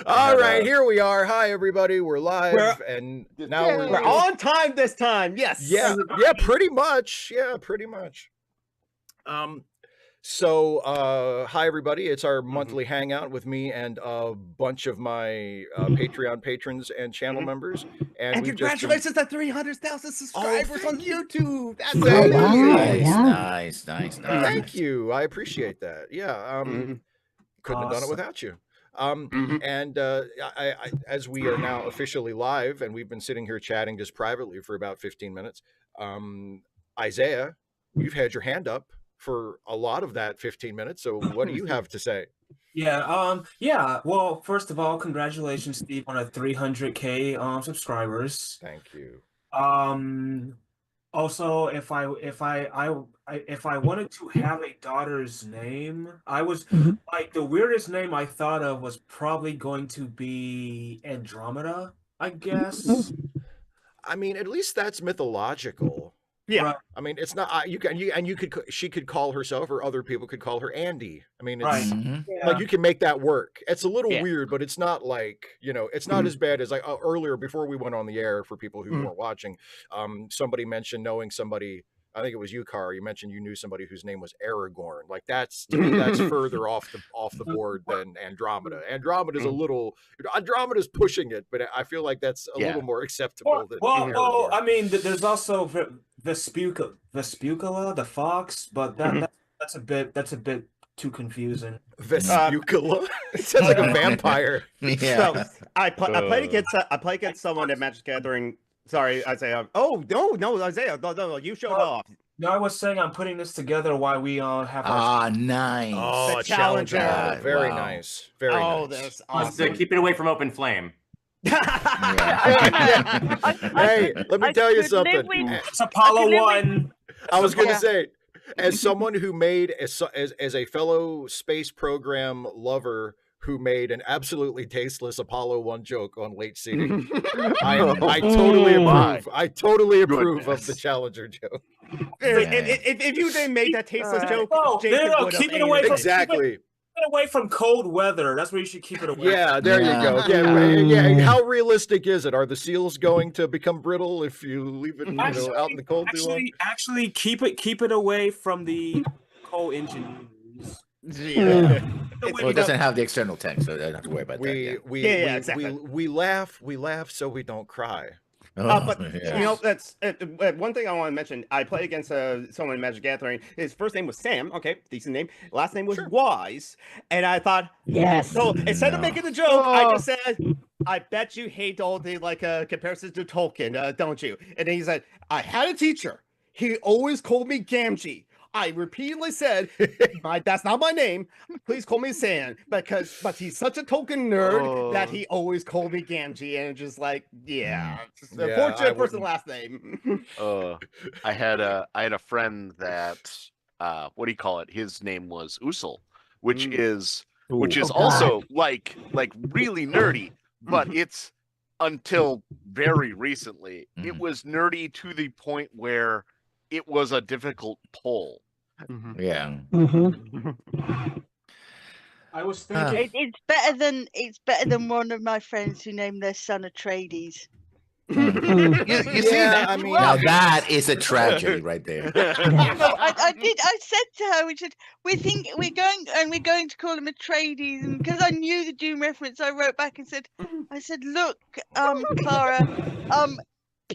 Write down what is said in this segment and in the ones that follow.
All right, here we are. Hi, everybody. We're live, and now we're on time this time. Yes. Yeah, pretty much. Yeah, pretty much. So, hi, everybody. It's our monthly hangout with me and a bunch of my Patreon patrons and channel members. And congratulations to 300,000 subscribers on YouTube. That's amazing. Nice. Thank you. I appreciate that. Yeah. Couldn't have done it without you. And I, as we are now officially live, and we've been sitting here chatting just privately for about 15 minutes, Isaiah, you've had your hand up for a lot of that 15 minutes. So what do you have to say? Yeah. Well, first of all, congratulations, Steve, on a 300K subscribers. Thank you. Also, if I wanted to have a daughter's name, I was like, the weirdest name I thought of was probably going to be Andromeda, I guess. I mean, at least that's mythological. Yeah. Right. I mean, it's not she could call herself, or other people could call her Andy. I mean, it's like you can make that work. It's a little weird, but it's not like, it's not as bad as earlier, before we went on the air, for people who weren't watching. Somebody mentioned knowing somebody. I think it was you, Car. You mentioned you knew somebody whose name was Aragorn. Like, that's, to me, that's further off the board than Andromeda. Andromeda's pushing it, but I feel like that's a little more acceptable than Well, I mean, there's also Vespucula, the fox, but that's a bit too confusing. Vespucula? It sounds like a vampire. Yeah. So I played against someone at Magic Gathering. Sorry, Isaiah. Oh no, Isaiah. No, you showed off. No, I was saying I'm putting this together while we have our nice. Oh, the challenger. Very nice. Very nice. That's awesome. Keep it away from open flame. Hey, let me tell you something. It's Apollo 1. I was going to say, as someone who made as a fellow space program lover who made an absolutely tasteless Apollo 1 joke on late seating, I totally approve. I totally approve of the Challenger joke. If you didn't make that tasteless joke, No, keep it away from exactly. Away from cold weather. That's where you should keep it away. Yeah, there you go. Yeah. How realistic is it? Are the seals going to become brittle if you leave it out in the cold too long? Actually, keep it away from the coal engines. Well, it doesn't have the external tank, so I don't have to worry about that. Exactly. We laugh so we don't cry. But that's one thing I want to mention. I played against someone in Magic Gathering. His first name was Sam. Okay, decent name. Last name was Wise, and I thought, yes. So instead of making the joke, I just said, "I bet you hate all the comparisons to Tolkien, don't you?" And then he said, "I had a teacher. He always called me Gamgee. I repeatedly said, that's not my name. Please call me Sam, but he's such a Tolkien nerd that he always called me Gamgee." And just like, unfortunate person last name. I had a friend that what do you call it? His name was Usul, which is also like really nerdy, but it's until very recently it was nerdy to the point where it was a difficult pull. Yeah. I was thinking it's better than one of my friends who named their son Atreides. You see that? I mean, now that is a tragedy right there. I said to her, we're going to call him Atreides, and because I knew the Doom reference, I wrote back and said, look, Clara,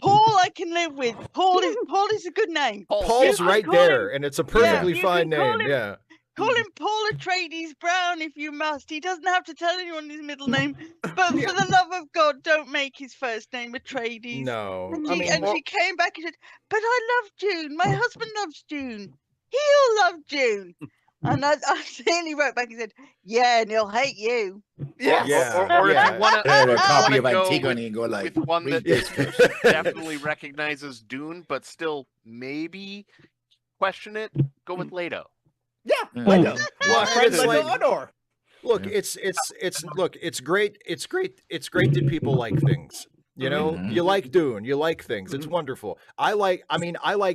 Paul I can live with. Paul is a good name. Paul's right there, and it's a perfectly fine name. Call him Paul Atreides Brown if you must. He doesn't have to tell anyone his middle name. But for the love of God, don't make his first name Atreides. No. And she came back and said, "But I love June. My husband loves June. He'll love June." And I certainly wrote back and said, "Yeah, and he'll hate you." Or if you want a copy of Antigone and go like, with one that definitely recognizes Dune, but still maybe question it, go with Leto. Yeah, Leto. Look, it's great. It's great that people like things. You know, you like Dune, you like things. It's wonderful. I like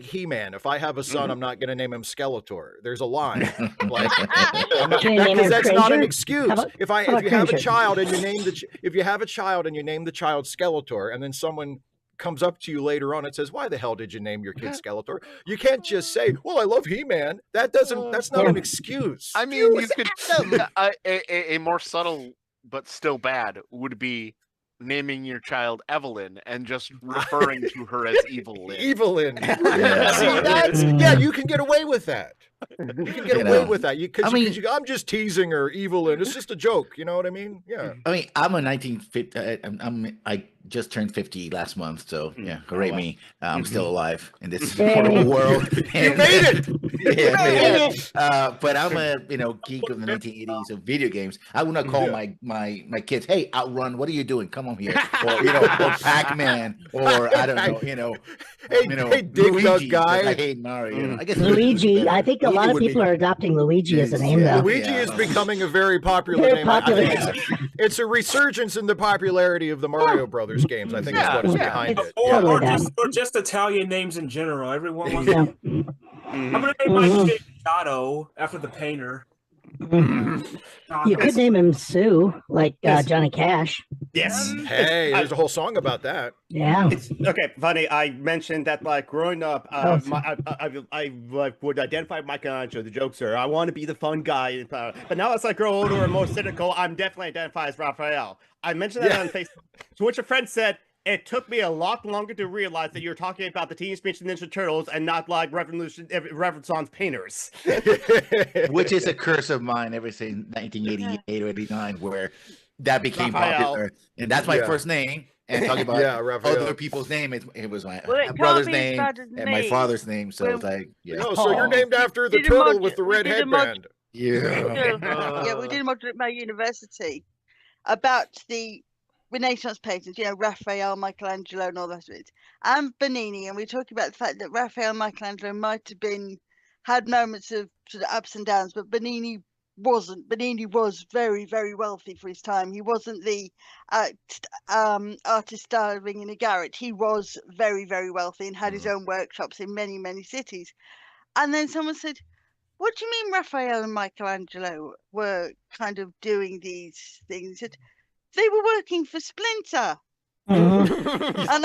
He-Man. If I have a son, I'm not going to name him Skeletor. There's a line. Like, because that's not an excuse. If you have a child and you name the child Skeletor, and then someone comes up to you later on and says, "Why the hell did you name your kid Skeletor?" You can't just say, "Well, I love He-Man." That's not an excuse. I mean, you could a more subtle but still bad would be naming your child Evelyn and just referring to her as Evelyn. Evelyn. See, you can get away with that. You can get away with that. I'm just teasing her, Evelyn. It's just a joke. You know what I mean? Yeah. I mean, I'm a 1950. I just turned 50 last month, so yeah, great me. I'm still alive in this horrible world. You made it. But I'm a geek of the 1980s of video games. I would not call my kids, "Hey, Outrun, what are you doing? Come on here," or Pac-Man, or I don't know, hey, Dig Dug guy. I hate Mario. I guess Luigi. I think a lot of people are adopting Luigi as a name now. Luigi is becoming a very popular name. I think it's a resurgence in the popularity of the Mario Brothers games. I think is what is behind it. Or just Italian names in general. Everyone wants to. I'm gonna name my kid Otto after the painter. You could name him Sue, like Johnny Cash. Yes. Hey, there's a whole song about that. Yeah. Okay, funny. I mentioned that like growing up, I would identify Michelangelo, the jokester. I want to be the fun guy. But now as I grow older and more cynical, I'm definitely identified as Raphael. I mentioned that on Facebook, to which a friend said, "It took me a lot longer to realize that you're talking about the Teenage Mutant Ninja Turtles and not like Renaissance painters." Which is a curse of mine ever since 1988 or 89, where that became popular. And that's my first name. And talking about other people's name, it was my brother's name and my father's name. So it's like, so you're named after the turtle with the red headband. Yeah, we did a module at my university about the Renaissance painters, Raphael, Michelangelo, and all that of it, and Bernini, and we were talking about the fact that Raphael and Michelangelo might have had moments of sort of ups and downs, but Bernini wasn't. Bernini was very, very wealthy for his time. He wasn't the artist starving in a garret. He was very, very wealthy and had his own workshops in many, many cities. And then someone said, "What do you mean Raphael and Michelangelo were kind of doing these things?" He said, "They were working for Splinter." And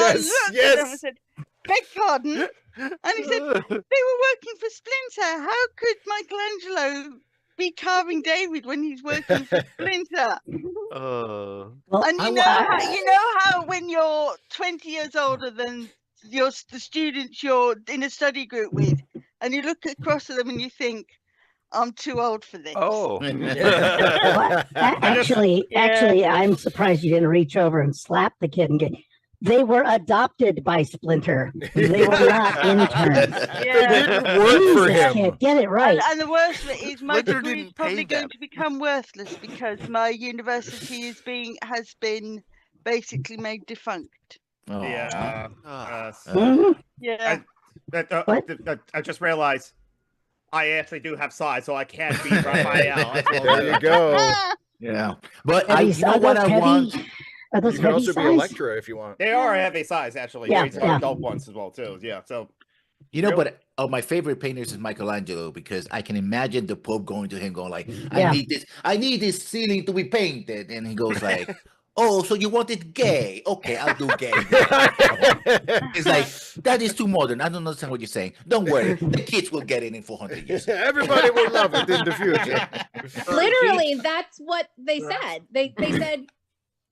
I looked at him and said, "Beg pardon?" And he said, "They were working for Splinter. How could Michelangelo be carving David when he's working for Splinter?" And you know how when you're 20 years older than the students you're in a study group with, and you look across at them and you think, "I'm too old for this." Well, actually, I'm surprised you didn't reach over and slap the kid and get. They were adopted by Splinter. They were not interns. They didn't work for him. Kid, get it right. And the worst of it is my degree is probably going to become worthless because my university has been basically made defunct. Yeah. I just realized I actually do have size, so I can't beat Raphael. There you go. Yeah, but I want. You can also be Electra if you want. They are heavy size, actually. Yeah, adult ones as well too. Yeah, so but my favorite painters is Michelangelo because I can imagine the Pope going to him, going like, "I need this ceiling to be painted," and he goes like, "Oh, so you want it gay? Okay, I'll do gay." It's like, that is too modern. I don't understand what you're saying. Don't worry, the kids will get it in 400 years. Everybody will love it in the future. Literally, that's what they said. They said,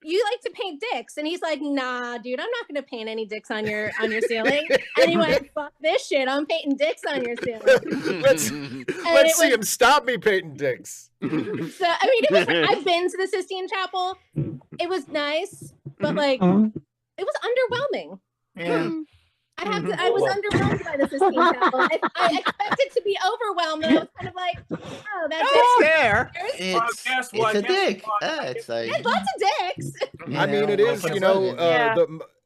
"You like to paint dicks," and he's like, "Nah, dude, I'm not gonna paint any dicks on your ceiling." And he went, "Fuck this shit, I'm painting dicks on your ceiling." Let's see him stop me painting dicks. So I mean, it was. I've been to the Sistine Chapel. It was nice, but like, it was underwhelming. Yeah. I was underwhelmed by the Sistine Chapel. I expected to be overwhelmed, and I was kind of like, "Oh, that's fair." It's a dick. It's like there's lots of dicks. I mean, it is.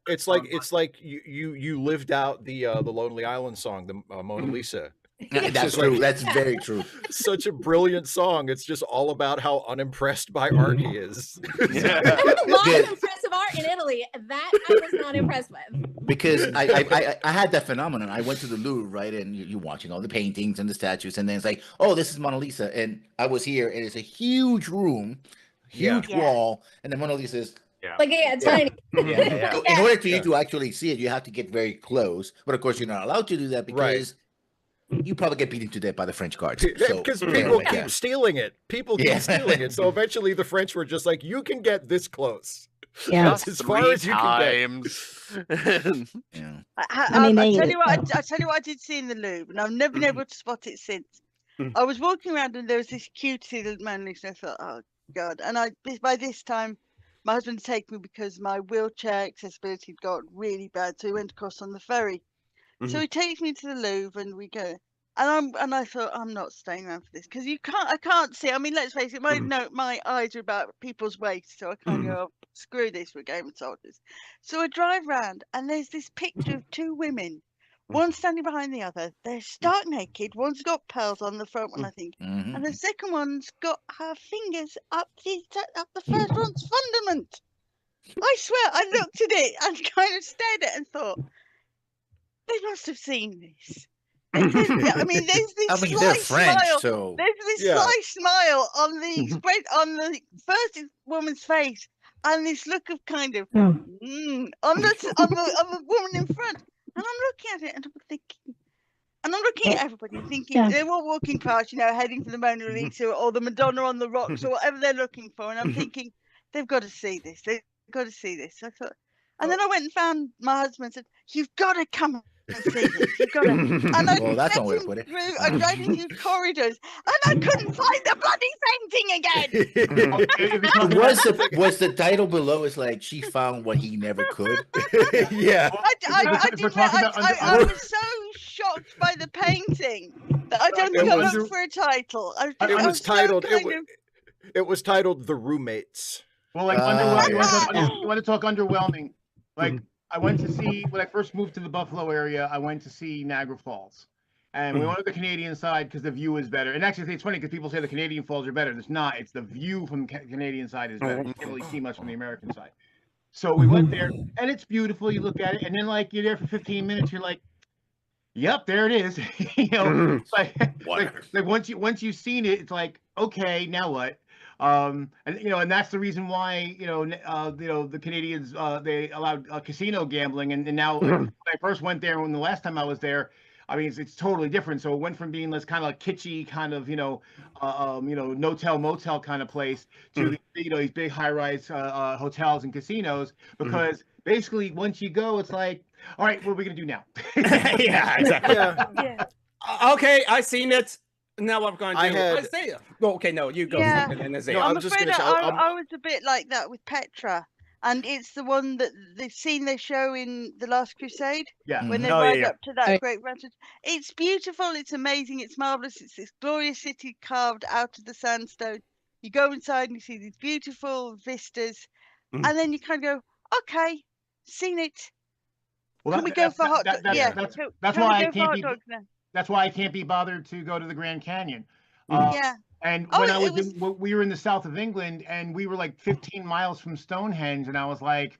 It's like you lived out the Lonely Island song, the Mona Lisa. That's true. That's very true. Such a brilliant song. It's just all about how unimpressed by art he is. A lot of impressive art in Italy, that I was not impressed with. Because I had that phenomenon. I went to the Louvre, right, and you're watching all the paintings and the statues, and then it's like, oh, this is Mona Lisa, and I was here, and it's a huge room, huge wall, and the Mona Lisa is tiny. So in order for you to actually see it, you have to get very close. But of course, you're not allowed to do that because you probably get beaten to death by the French guards. Because people keep stealing it. People keep stealing it. So eventually the French were just like, you can get this close. Yeah. That's as far as you can get. I tell you what I did see in the Louvre, and I've never been able to spot it since. I was walking around and there was this cutesy little Mona Lisa. I thought, oh God. And by this time, my husband had taken me because my wheelchair accessibility had got really bad. So he went across on the ferry. So he takes me to the Louvre and we go. And I thought, I'm not staying around for this because I can't see. I mean, let's face it, my eyes are about people's waists, so I can't go, oh, screw this, we're Game of Soldiers. So I drive round and there's this picture of two women, one standing behind the other. They're stark naked. One's got pearls on the front one, I think. And the second one's got her fingers up the first one's fundament. I swear, I looked at it and kind of stared at it and thought, they must have seen this. I mean, there's this they're French, smile. so There's this sly smile on the first woman's face, and this look of kind of on the woman in front. And I'm looking at it, and I'm thinking, and I'm looking at everybody, thinking they're all walking past, heading for the Mona Lisa or the Madonna on the rocks or whatever they're looking for, and I'm thinking they've got to see this. They've got to see this. I thought, and then I went and found my husband and said, "You've got to come and see this. You've got to." And I that's one way to put it. I dragged him through corridors, and I couldn't find the bloody painting again. was the title below? It's like she found what he never could. Yeah. I was so shocked by the painting that I don't think I looked for a title. It was titled The Roommates. Well, like underwhelming. You want to talk underwhelming? Like I went to see when I first moved to the Buffalo area. I went to see Niagara Falls, and we went to the Canadian side because the view is better. And actually, it's funny because people say the Canadian Falls are better. It's not. It's the view from the Canadian side is better. You can't really see much from the American side. So we went there, and it's beautiful. You look at it, and then like you're there for 15 minutes. You're like, "Yep, there it is." like once you've seen it, it's like, okay, now what? And that's the reason why the Canadians they allowed casino gambling, and now when I first went there, when the last time I was there, I mean it's totally different. So it went from being this kind of like kitschy kind of no-tell motel kind of place to these big high-rise hotels and casinos, because basically once you go, it's like, all right, what are we gonna do now? Yeah, exactly. Yeah. Okay, I seen it. Now what I'm going to do? Isaiah. Oh, okay, no, you go. Yeah. And Isaiah. I'm afraid I was a bit like that with Petra, and it's the one that they've seen they show in The Last Crusade. Yeah. When they ride up to that great mountain. It's beautiful. It's amazing. It's marvelous. It's this glorious city carved out of the sandstone. You go inside and you see these beautiful vistas, and then you kind of go, okay, seen it. Well, can we go for hot dogs? Yeah. That's why I can't be. That's why I can't be bothered to go to the Grand Canyon. And when we were in the south of England, and we were like 15 miles from Stonehenge, and I was like,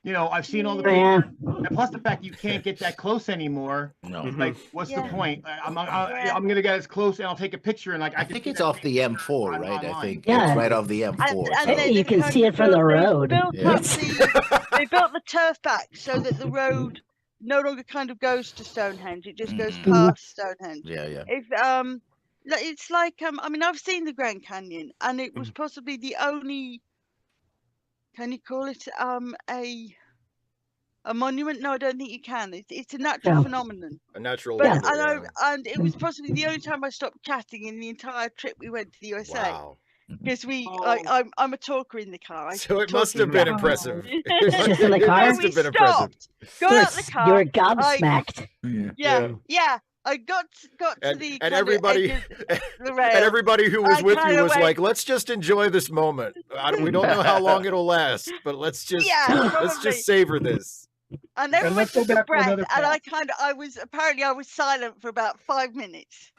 I've seen all the pictures, and plus the fact you can't get that close anymore. No, like, what's the point? I'm gonna get as close, and I'll take a picture, and like I think it's off the M4, right? I think it's right off the M4. And you can see it from the road. They built the turf back so that the road no longer kind of goes to Stonehenge. It just goes past Stonehenge. Yeah. It's like I mean, I've seen the Grand Canyon, and it was possibly the only. Can you call it a monument? No, I don't think you can. It's a natural phenomenon. A natural. But and it was possibly the only time I stopped chatting in the entire trip we went to the USA. Wow. Because I'm a talker in the car. So it must have been impressive. Just in the car? It must have been impressive. Got out the car. You were gobsmacked. Yeah. I got to the and everybody the rail. And everybody who was with you was like, let's just enjoy this moment. We don't know how long it'll last, but let's just savor this. And everyone took a breath, and I was silent for about 5 minutes.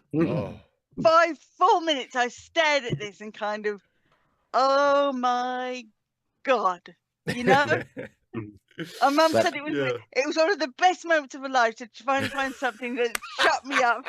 5 full minutes I stared at this and kind of, oh my God, You know. Our mum said it was one of the best moments of her life to finally find something that shut me up.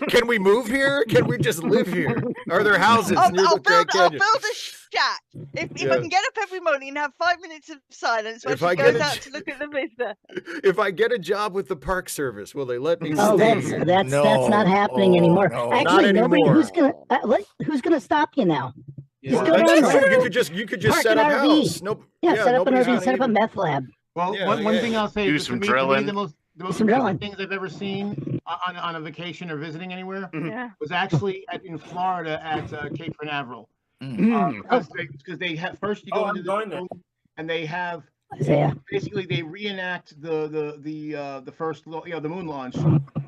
Can we move here? Can we just live here? Are there houses near the Grand Canyon? I'll build a shack. If I can get up every morning and have 5 minutes of silence when she goes out to look at the vista. If I get a job with the Park Service, will they let me Oh, stay here? that's not happening anymore. No. Actually, not nobody. anymore. Who's gonna stop you now? Well, that's true. You could just set up house. Nope. Set up an RV, set up a meth lab. Well, one thing I'll say is some drilling. the most interesting things I've ever seen on a vacation or visiting anywhere was actually in Florida at Cape Canaveral. Because they have first you go into the room and they have basically they reenact the first the moon launch.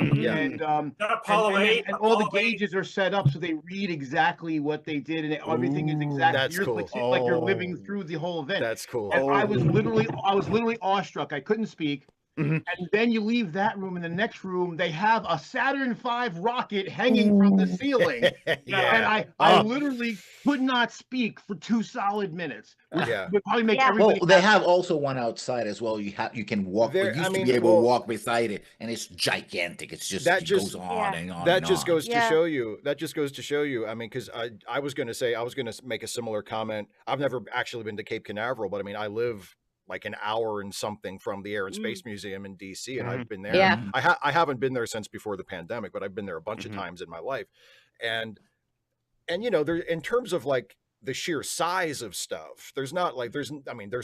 And Apollo 8 and all the gauges are set up so they read exactly what they did and everything is exactly that's cool. like you're living through the whole event. That's cool. And I was literally awestruck. I couldn't speak. And then you leave that room. In the next room, they have a Saturn V rocket hanging from the ceiling. And I literally could not speak for 2 solid minutes. Would probably make everybody. Well, they have also one outside as well. You can walk. You used to be able to walk beside it, and it's gigantic. It's just goes on and on. That just goes to show you. That just goes to show you. I mean, because I was going to say I was going to make a similar comment. I've never actually been to Cape Canaveral, but I mean, I live like an hour and something from the Air and Space Museum in DC, and I've been there. Yeah. I haven't been there since before the pandemic, but I've been there a bunch of times in my life. And you know, there in terms of like the sheer size of stuff, there's not like there's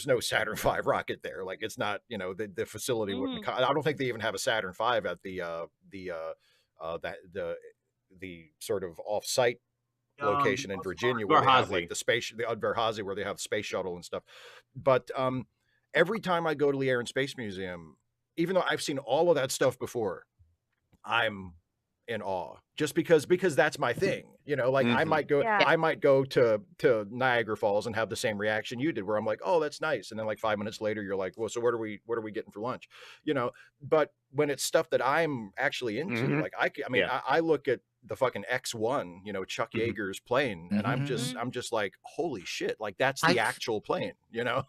no Saturn V rocket there. Like it's not, you know, the facility wouldn't. I don't think they even have a Saturn V at the sort of off-site location in Virginia where they have like the Udvar-Hazy where they have the space shuttle and stuff. But every time I go to the Air and Space Museum, even though I've seen all of that stuff before, I'm in awe just because that's my thing, you know, like I might go to Niagara Falls and have the same reaction you did where I'm like, oh, that's nice. And then like 5 minutes later, you're like, well, so what are we getting for lunch? You know, but when it's stuff that I'm actually into, like I look at the fucking X-1, you know, Chuck Yeager's plane, and I'm just like, holy shit, like that's the actual plane, you know.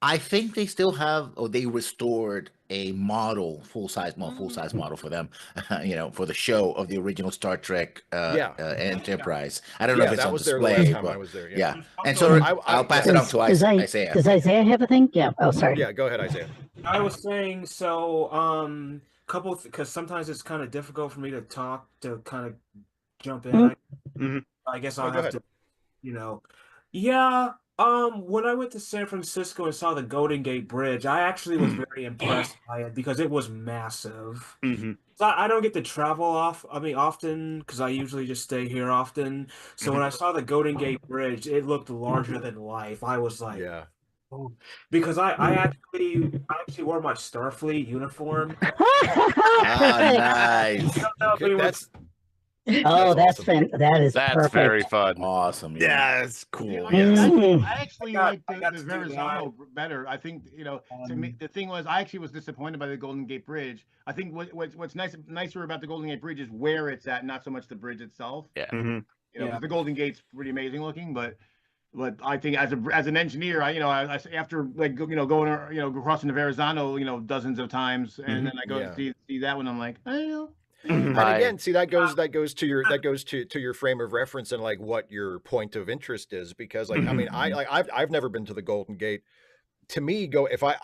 I think they still have, or they restored a model, full-size model for them, you know, for the show of the original Star Trek Enterprise. I don't know if it's on display, but I was there. Yeah. And so I'll pass it on to Isaiah. Does Isaiah have a thing? Yeah. Oh, sorry. Yeah, go ahead, Isaiah. I was saying so. Because sometimes it's kind of difficult for me to talk to kind of jump in. I guess I'll have to, you know. Yeah. When I went to San Francisco and saw the Golden Gate Bridge, I actually was very impressed by it because it was massive. So I don't get to travel often because I usually just stay here often. So when I saw the Golden Gate Bridge, it looked larger than life. I was like, because I actually wore my Starfleet uniform. Nice. That's perfect. Very fun. Awesome. Yeah, it's cool. I actually like the Verrazano better. I think, you know, to me, the thing was, I actually was disappointed by the Golden Gate Bridge. I think what's nicer about the Golden Gate Bridge is where it's at, not so much the bridge itself. Yeah. You know, the Golden Gate's pretty amazing looking, but I think as an engineer, I after like going crossing the Verrazano, you know, dozens of times, and then I go to see that one, I'm like, oh. And again, see that goes to your frame of reference and like what your point of interest is, because like I mean I've never been to the Golden Gate. To me,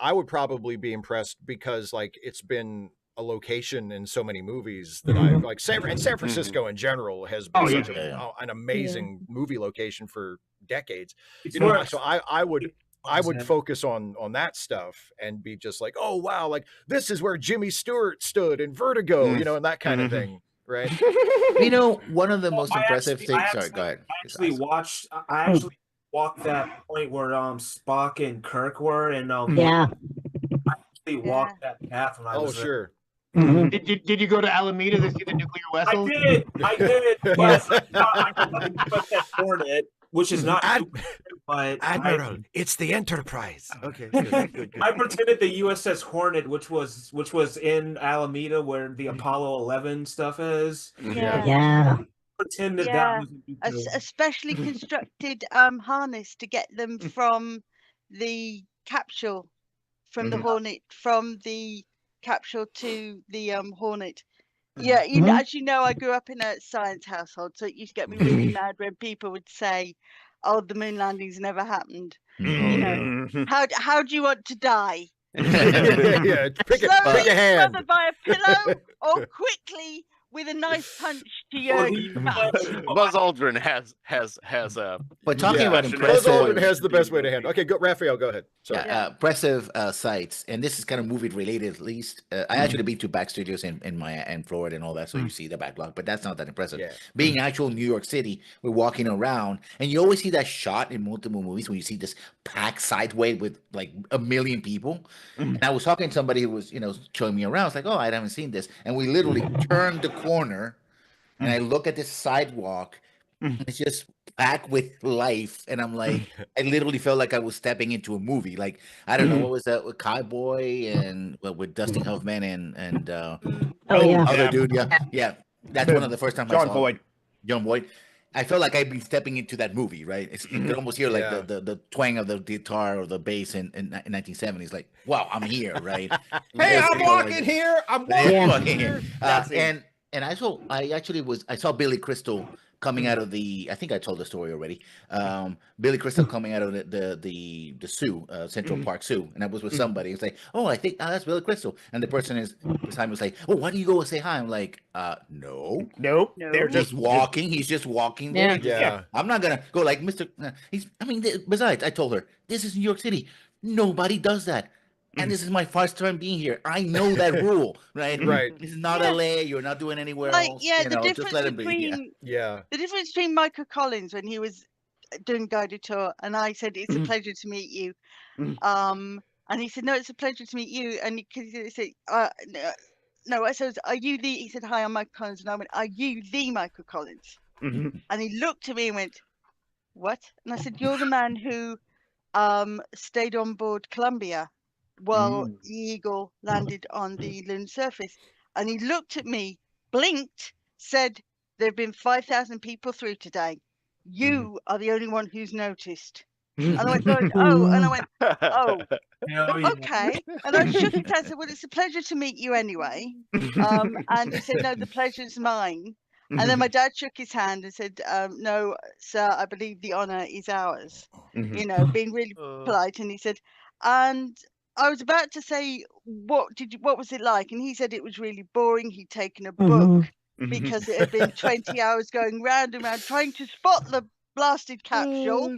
I would probably be impressed because like it's been a location in so many movies that I like. San Francisco in general has been such an amazing movie location for decades. You know, so I would focus on that stuff and be just like, oh wow, like this is where Jimmy Stewart stood in Vertigo, you know, and that kind of thing, right? You know, one of the most impressive things. Sorry, go ahead. I actually walked that point where Spock and Kirk were, and I actually walked that path when I was there. Sure. Did you go to Alameda to see the nuclear vessel? I did. But I put that Hornet, which is not. But Admiral, it's the Enterprise. Okay, good. I pretended the USS Hornet, which was in Alameda, where the Apollo 11 stuff is. Yeah. Pretended that was a specially constructed harness to get them from the capsule from the Hornet, from the capsule to the Hornet. Yeah, you know, as you know, I grew up in a science household, so it used to get me really mad when people would say, "Oh, the moon landings never happened." You know, how do you want to die? Yeah, pick a hand. Slowly, by a pillow, or quickly with a nice punch to your Buzz Aldrin has a. But talking about Buzz impressive, Aldrin has the best way to handle. Okay, go, Raphael, go ahead. Sorry. Impressive sites, and this is kind of movie related at least. I actually been to back studios in Florida and all that, so you see the backlog, but that's not that impressive. Yeah. Being actual New York City, we're walking around, and you always see that shot in multiple movies when you see this packed sideway with like 1 million people. And I was talking to somebody who was, showing me around. It's like, oh, I haven't seen this, and we literally turned the corner, and I look at this sidewalk. It's just packed with life, and I'm like, I literally felt like I was stepping into a movie. Like, I don't know, what was that with Cowboy and with Dustin Hoffman and other dude, yeah. That's one of the first times I saw John Boyd. I felt like I'd be stepping into that movie, right? You could almost hear like the twang of the guitar or the bass in 1970s. Like, wow, I'm here, right? Hey, I'm walking here. I'm walking here. And I saw Billy Crystal coming out of I think I told the story already. Billy Crystal coming out of the zoo, Central Park Zoo, and I was with somebody. It's like, oh, I think that's Billy Crystal, and the person beside me was like, oh, why don't you go and say hi? I'm like, no, they're just walking. He's just walking there. Yeah. I'm not gonna go like Mr. Besides, I told her this is New York City. Nobody does that. And this is my first time being here. I know that rule, right? Right. This is not LA. You're not doing anywhere else. Yeah, the difference just let him between the difference between Michael Collins when he was doing guided tour, and I said it's a pleasure to meet you, and he said no, it's a pleasure to meet you, and he said no, I said are you the? He said hi, I'm Michael Collins, and I went, are you the Michael Collins? And he looked at me and went, what? And I said, you're the man who stayed on board Columbia while the Eagle landed on the lunar surface. And he looked at me, blinked, said, there have been 5,000 people through today. You are the only one who's noticed. And I went, oh, okay. And I shook his hand and said, well, it's a pleasure to meet you anyway. And he said, no, the pleasure's mine. And then my dad shook his hand and said, no, sir, I believe the honor is ours. Being really polite. And he said, and I was about to say, what was it like? And he said it was really boring. He'd taken a book because it had been 20 hours going round and round trying to spot the blasted capsule,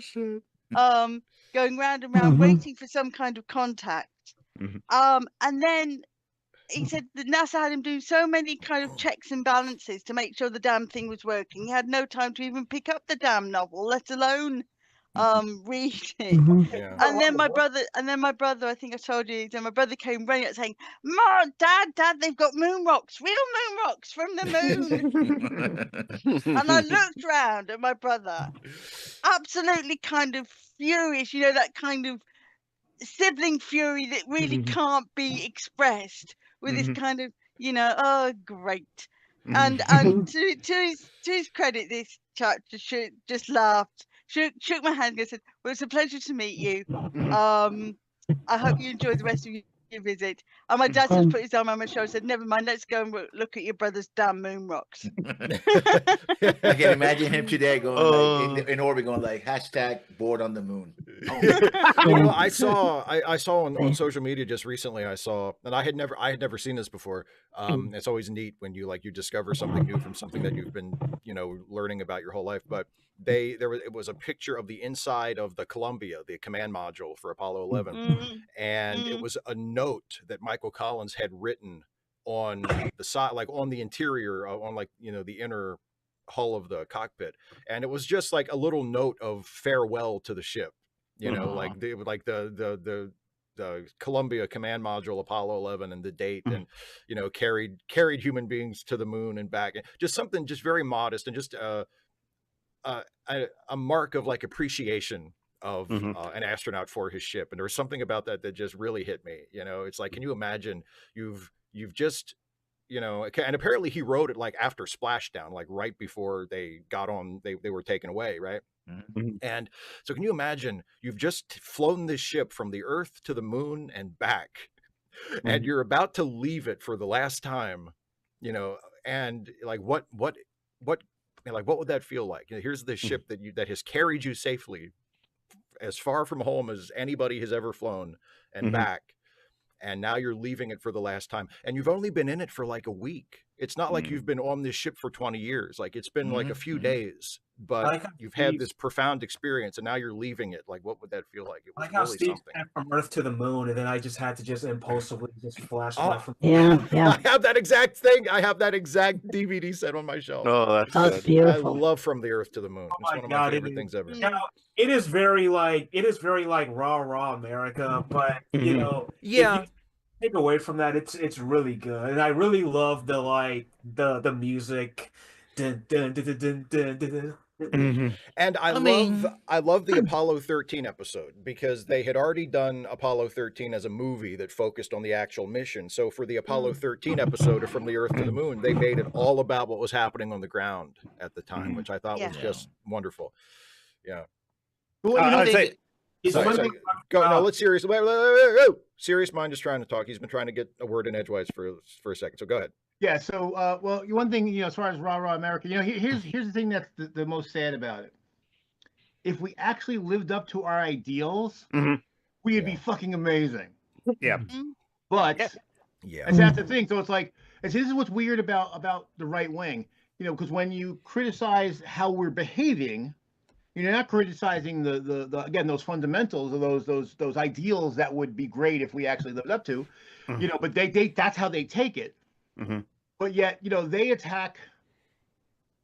going round and round waiting for some kind of contact. And then he said that NASA had him doing so many kind of checks and balances to make sure the damn thing was working. He had no time to even pick up the damn novel, let alone read it. And then my brother, I think I told you, then my brother came running out saying, Mom, Dad, they've got moon rocks, real moon rocks from the moon. And I looked round at my brother, absolutely kind of furious, that kind of sibling fury that really can't be expressed with this kind of, oh, great. And to his credit, this chap just laughed, shook my hand and said, well, it's a pleasure to meet you. I hope you enjoy the rest of your visit. And my dad just put his arm on my shoulder and said, never mind, let's go and look at your brother's damn moon rocks. I can imagine him today going in orbit, going like #bored on the moon. I saw on social media just recently. And I had never seen this before. It's always neat when you discover something new from something that you've been learning about your whole life. But it was a picture of the inside of the Columbia, the command module for Apollo 11, and it was a note that Michael Collins had written on the side, like on the interior, on the inner hull of the cockpit, and it was just like a little note of farewell to the ship. The Columbia command module Apollo 11 and the date, and carried human beings to the moon and back, and just something just very modest and just a mark of appreciation of an astronaut for his ship. And there was something about that just really hit me. It's like, can you imagine you've just you know, and apparently he wrote it like after splashdown, like right before they got on, they were taken away, right? And so can you imagine, you've just flown this ship from the Earth to the moon and back, and you're about to leave it for the last time, you know, and like what like what would that feel like? You know, here's this ship that has carried you safely as far from home as anybody has ever flown and back, and now you're leaving it for the last time, and you've only been in it for like a week. It's not like you've been on this ship for 20 years. Like it's been like a few days, but you've had this profound experience, and now you're leaving it. Like, what would that feel like? It was really something. From Earth to the moon, and then I just had to just impulsively just flash my phone. I have that exact thing. I have that exact DVD set on my shelf. Oh, that's beautiful. I love From the Earth to the Moon. It's one of my favorite things ever. You know, it is very like rah America, but you know, if you take away from that, it's really good, and I really love the music. Dun, dun, dun, dun, dun, dun, dun. And I love the Apollo 13 episode, because they had already done Apollo 13 as a movie that focused on the actual mission. So for the Apollo 13 episode of From the Earth to the Moon, they made it all about what was happening on the ground at the time, which I thought was just wonderful. Yeah. Well, you know, sorry. Go. No, let's serious. Wait. Serious Mind is trying to talk. He's been trying to get a word in edgewise for a second. So go ahead. Yeah. So, well, one thing, you know, as far as rah America, you know, here's the thing that's the most sad about it. If we actually lived up to our ideals, we would be fucking amazing. Yeah. But that's the thing. So it's like, this is what's weird about the right wing, you know, because when you criticize how we're behaving, you're not criticizing the again, those fundamentals of those ideals that would be great if we actually lived up to, you know, but they that's how they take it. But yet, you know, they attack,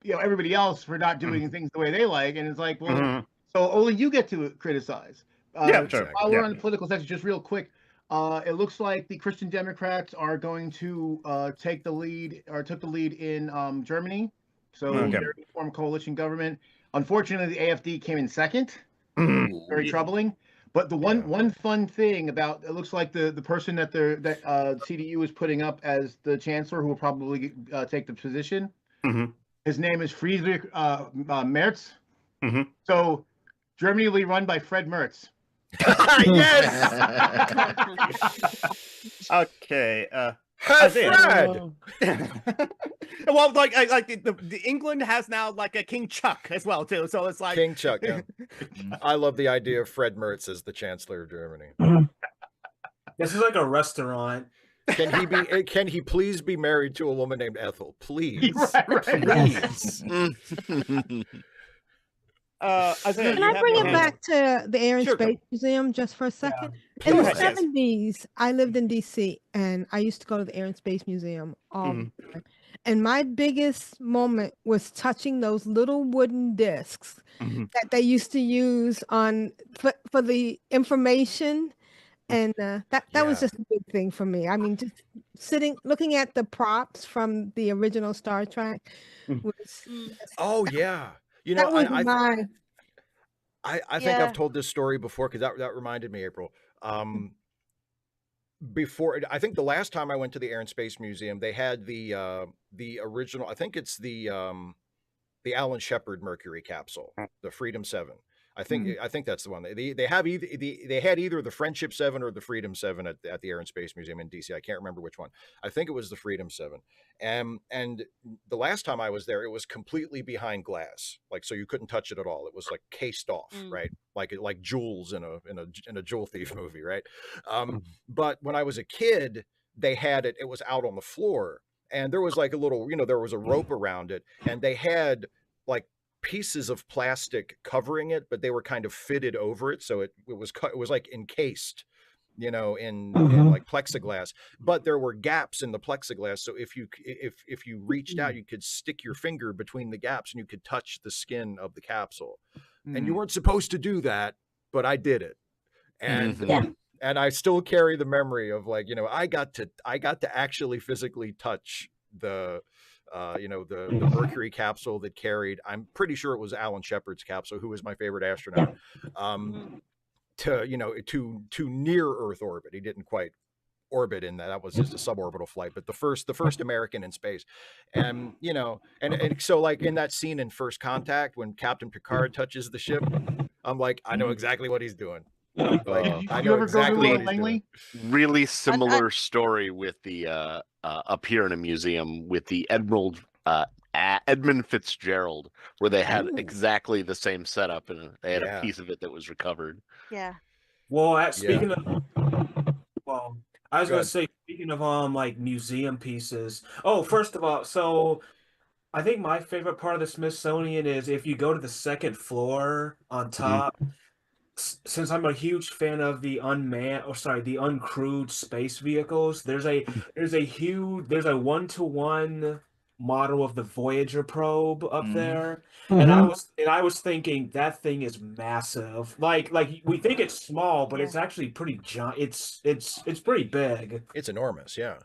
you know, everybody else for not doing things the way they like, and it's like, well, so only you get to criticize. Sure. While we're on the political section, just real quick, it looks like the Christian Democrats are going to took the lead in Germany. So they're a form coalition government. Unfortunately, the AfD came in second. Very troubling. But the one fun thing about it, looks like the person that CDU is putting up as the chancellor, who will probably take the position. His name is Friedrich Merz. So Germany will be run by Fred Merz. Yes. Okay. Fred. Well, like the England has now like a King Chuck as well too, so it's like King Chuck. Yeah. I love the idea of Fred Merz as the Chancellor of Germany. This is like a restaurant. Can he please be married to a woman named Ethel? Please. Please. Can I bring it back to the Air and Space Museum just for a second? In the 70s, I lived in DC, and I used to go to the Air and Space Museum all the time. And my biggest moment was touching those little wooden discs that they used to use for the information. And that was just a big thing for me. I mean, just looking at the props from the original Star Trek was. Oh yeah. You know, I think I've told this story before, because that reminded me, April. Before, I think the last time I went to the Air and Space Museum, they had the original. I think it's the Alan Shepard Mercury capsule, the Freedom 7. I think that's the one. They had either the Friendship 7 or the Freedom 7 at the Air and Space Museum in DC. I can't remember which one. I think it was the Freedom 7. And the last time I was there, it was completely behind glass, like, so you couldn't touch it at all. It was like cased off, right? Like Jules in a Jewel Thief movie, right? But when I was a kid, they had it. It was out on the floor, and there was like a little, you know, there was a rope around it, and they had like pieces of plastic covering it, but they were kind of fitted over it, so it was like encased, you know, in like plexiglass, but there were gaps in the plexiglass, so if you reached out, you could stick your finger between the gaps and you could touch the skin of the capsule. And you weren't supposed to do that, but I did it. And and I still carry the memory of, like, you know, I got to actually physically touch the you know, the Mercury capsule that carried, I'm pretty sure it was Alan Shepard's capsule, who was my favorite astronaut, to, you know, to near Earth orbit. He didn't quite orbit in that. That was just a suborbital flight, but the first American in space. And you know, and so like in that scene in First Contact when Captain Picard touches the ship, I'm like, I know exactly what he's doing. Like, I know exactly what he's doing. Really similar story with the up here in a museum with the Edmund Fitzgerald, where they had exactly the same setup, and they had a piece of it that was recovered. Yeah. Well, speaking of, I was going to say, speaking of like museum pieces. Oh, first of all, so I think my favorite part of the Smithsonian is if you go to the second floor on top. Since I'm a huge fan of the uncrewed space vehicles, there's a 1-to-1 model of the Voyager probe up there. And I was thinking that thing is massive. Like we think it's small, but it's actually pretty giant. It's pretty big. It's enormous, yeah.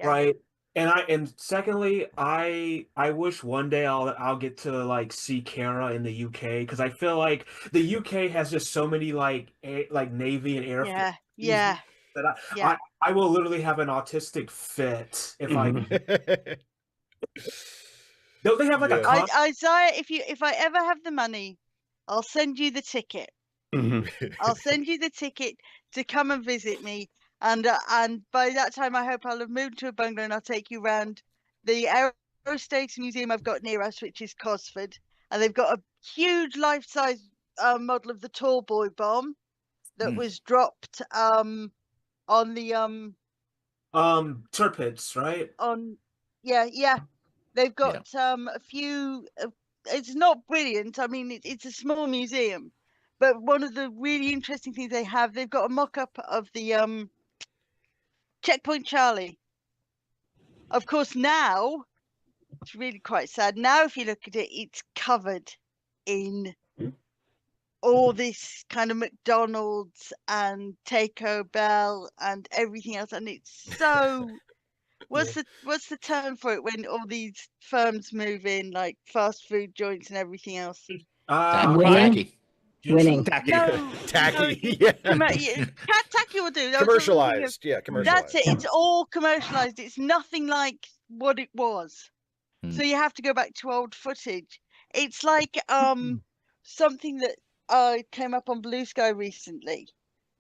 Right. And secondly, I wish one day I'll get to like see Kara in the UK, because I feel like the UK has just so many like Navy and Air Force that I will literally have an autistic fit if I don't they have like a Isaiah, if I ever have the money, I'll send you the ticket. I'll send you the ticket to come and visit me. And by that time, I hope I'll have moved to a bungalow, and I'll take you around the aerospace museum I've got near us, which is Cosford, and they've got a huge life-size model of the tall boy bomb that was dropped on the Tirpitz, right? They've got a few. It's not brilliant. I mean, it's a small museum, but one of the really interesting things they've got a mock-up of the Checkpoint Charlie. Of course, now it's really quite sad. Now, if you look at it, it's covered in all this kind of McDonald's and Taco Bell and everything else, and it's so. What's the term for it when all these firms move in, like fast food joints and everything else? Winning. Tacky. No, tacky. Tacky will do. Commercialized. Commercialized. That's it. It's all commercialized. It's nothing like what it was. So you have to go back to old footage. It's like something that came up on Blue Sky recently.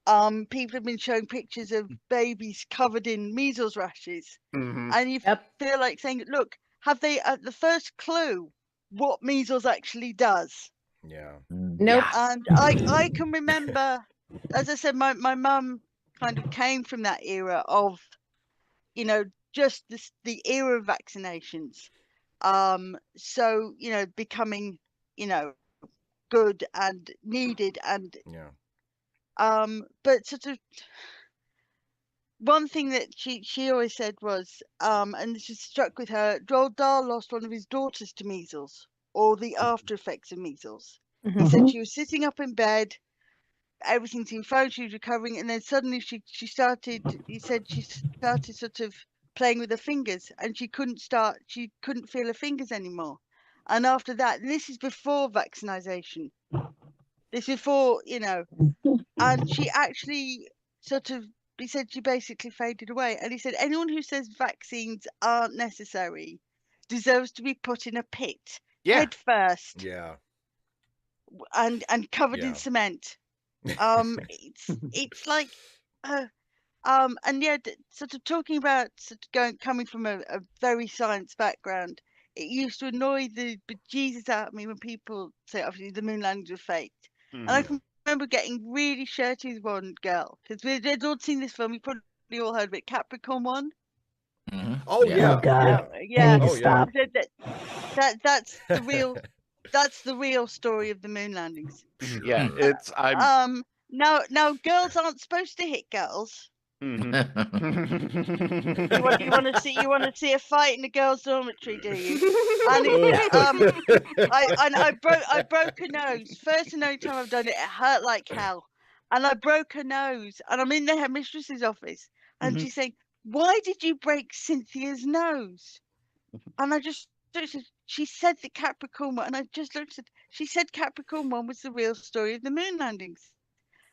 People have been showing pictures of babies covered in measles rashes, and you feel like saying, "Look, have they the first clue what measles actually does?" Yeah. Nope. And I can remember, as I said, my mum kind of came from that era of, just the era of vaccinations. So, becoming, good and needed and but sort of one thing that she always said was, and this just struck with her, Roald Dahl lost one of his daughters to measles, or the after effects of measles. He said she was sitting up in bed, everything seemed fine, she was recovering, and then suddenly she started sort of playing with her fingers, and she couldn't feel her fingers anymore. And after that, and this is before vaccination, this is before, and she actually he said she basically faded away. And he said, anyone who says vaccines aren't necessary deserves to be put in a pit head first. Yeah. And covered in cement. It's like and sort of talking about coming from a very science background, it used to annoy the bejesus out of me when people say obviously the moon landings were faked. And I can remember getting really shirty with one girl, because we'd all seen this film, you probably all heard of it, Capricorn 1. Oh yeah. Oh God. Yeah. Stop. That's the real that's the real story of the moon landings. Yeah, it's now girls aren't supposed to hit girls. You want to see a fight in the girls' dormitory, do you? And I broke a nose. First and only time I've done it. It hurt like hell, and I broke a nose. And I'm in the headmistress's office, and she's saying, "Why did you break Cynthia's nose?" And I just she said the Capricorn one, and I just looked at. She said Capricorn 1 was the real story of the moon landings,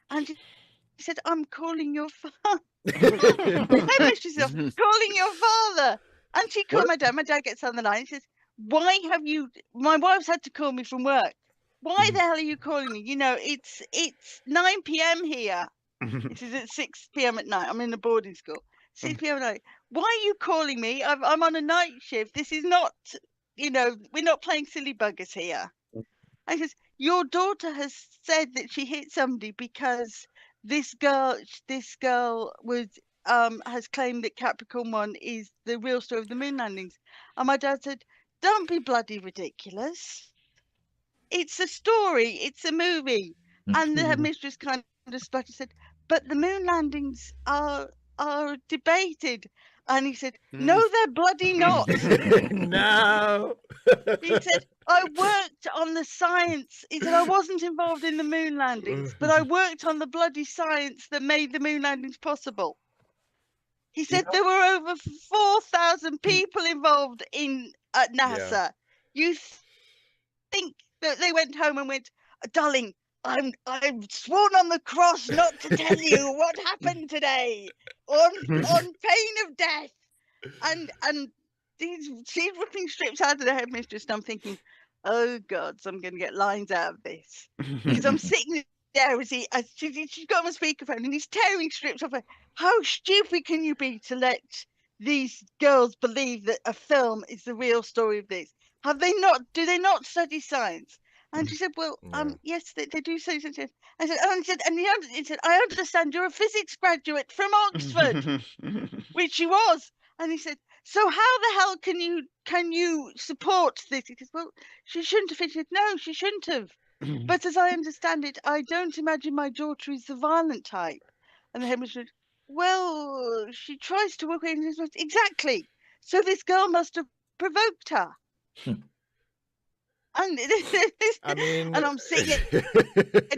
and she said, "I'm calling your phone." Headmistress calling your father. And she called my dad. My dad gets on the line and says, why have you, my wife's had to call me from work. Why the hell are you calling me? You know, it's 9 p.m. here. It is at 6 p.m. at night. I'm in a boarding school. 6 p.m. at night. Why are you calling me? I'm on a night shift. This is not, you know, we're not playing silly buggers here. I says, your daughter has said that she hit somebody because this girl was has claimed that Capricorn 1 is the real story of the moon landings. And my dad said, don't be bloody ridiculous. It's a story. It's a movie. And the headmistress kind of sputtered, said, but the moon landings are debated. And he said, no, they're bloody not. No. He said, I worked on the science. He said, I wasn't involved in the moon landings, but I worked on the bloody science that made the moon landings possible. He said there were over 4,000 people involved at NASA. Yeah. You think that they went home and went, darling, I've sworn on the cross not to tell you what happened today on pain of death. And she's ripping strips out of the headmistress, and I'm thinking, oh God, so I'm going to get lines out of this. Because I'm sitting there as she's got my speakerphone and he's tearing strips off her. How stupid can you be to let these girls believe that a film is the real story of this? Do they not study science? And she said, well, yes, they do study science. I said, and he said, I understand you're a physics graduate from Oxford, which she was. And he said, so how the hell can you support this? He said, well, she shouldn't have. He said, no, she shouldn't have. But as I understand it, I don't imagine my daughter is the violent type. And the headmistress said, well, she tries to work in his exactly. So this girl must have provoked her. And I mean, and I'm sitting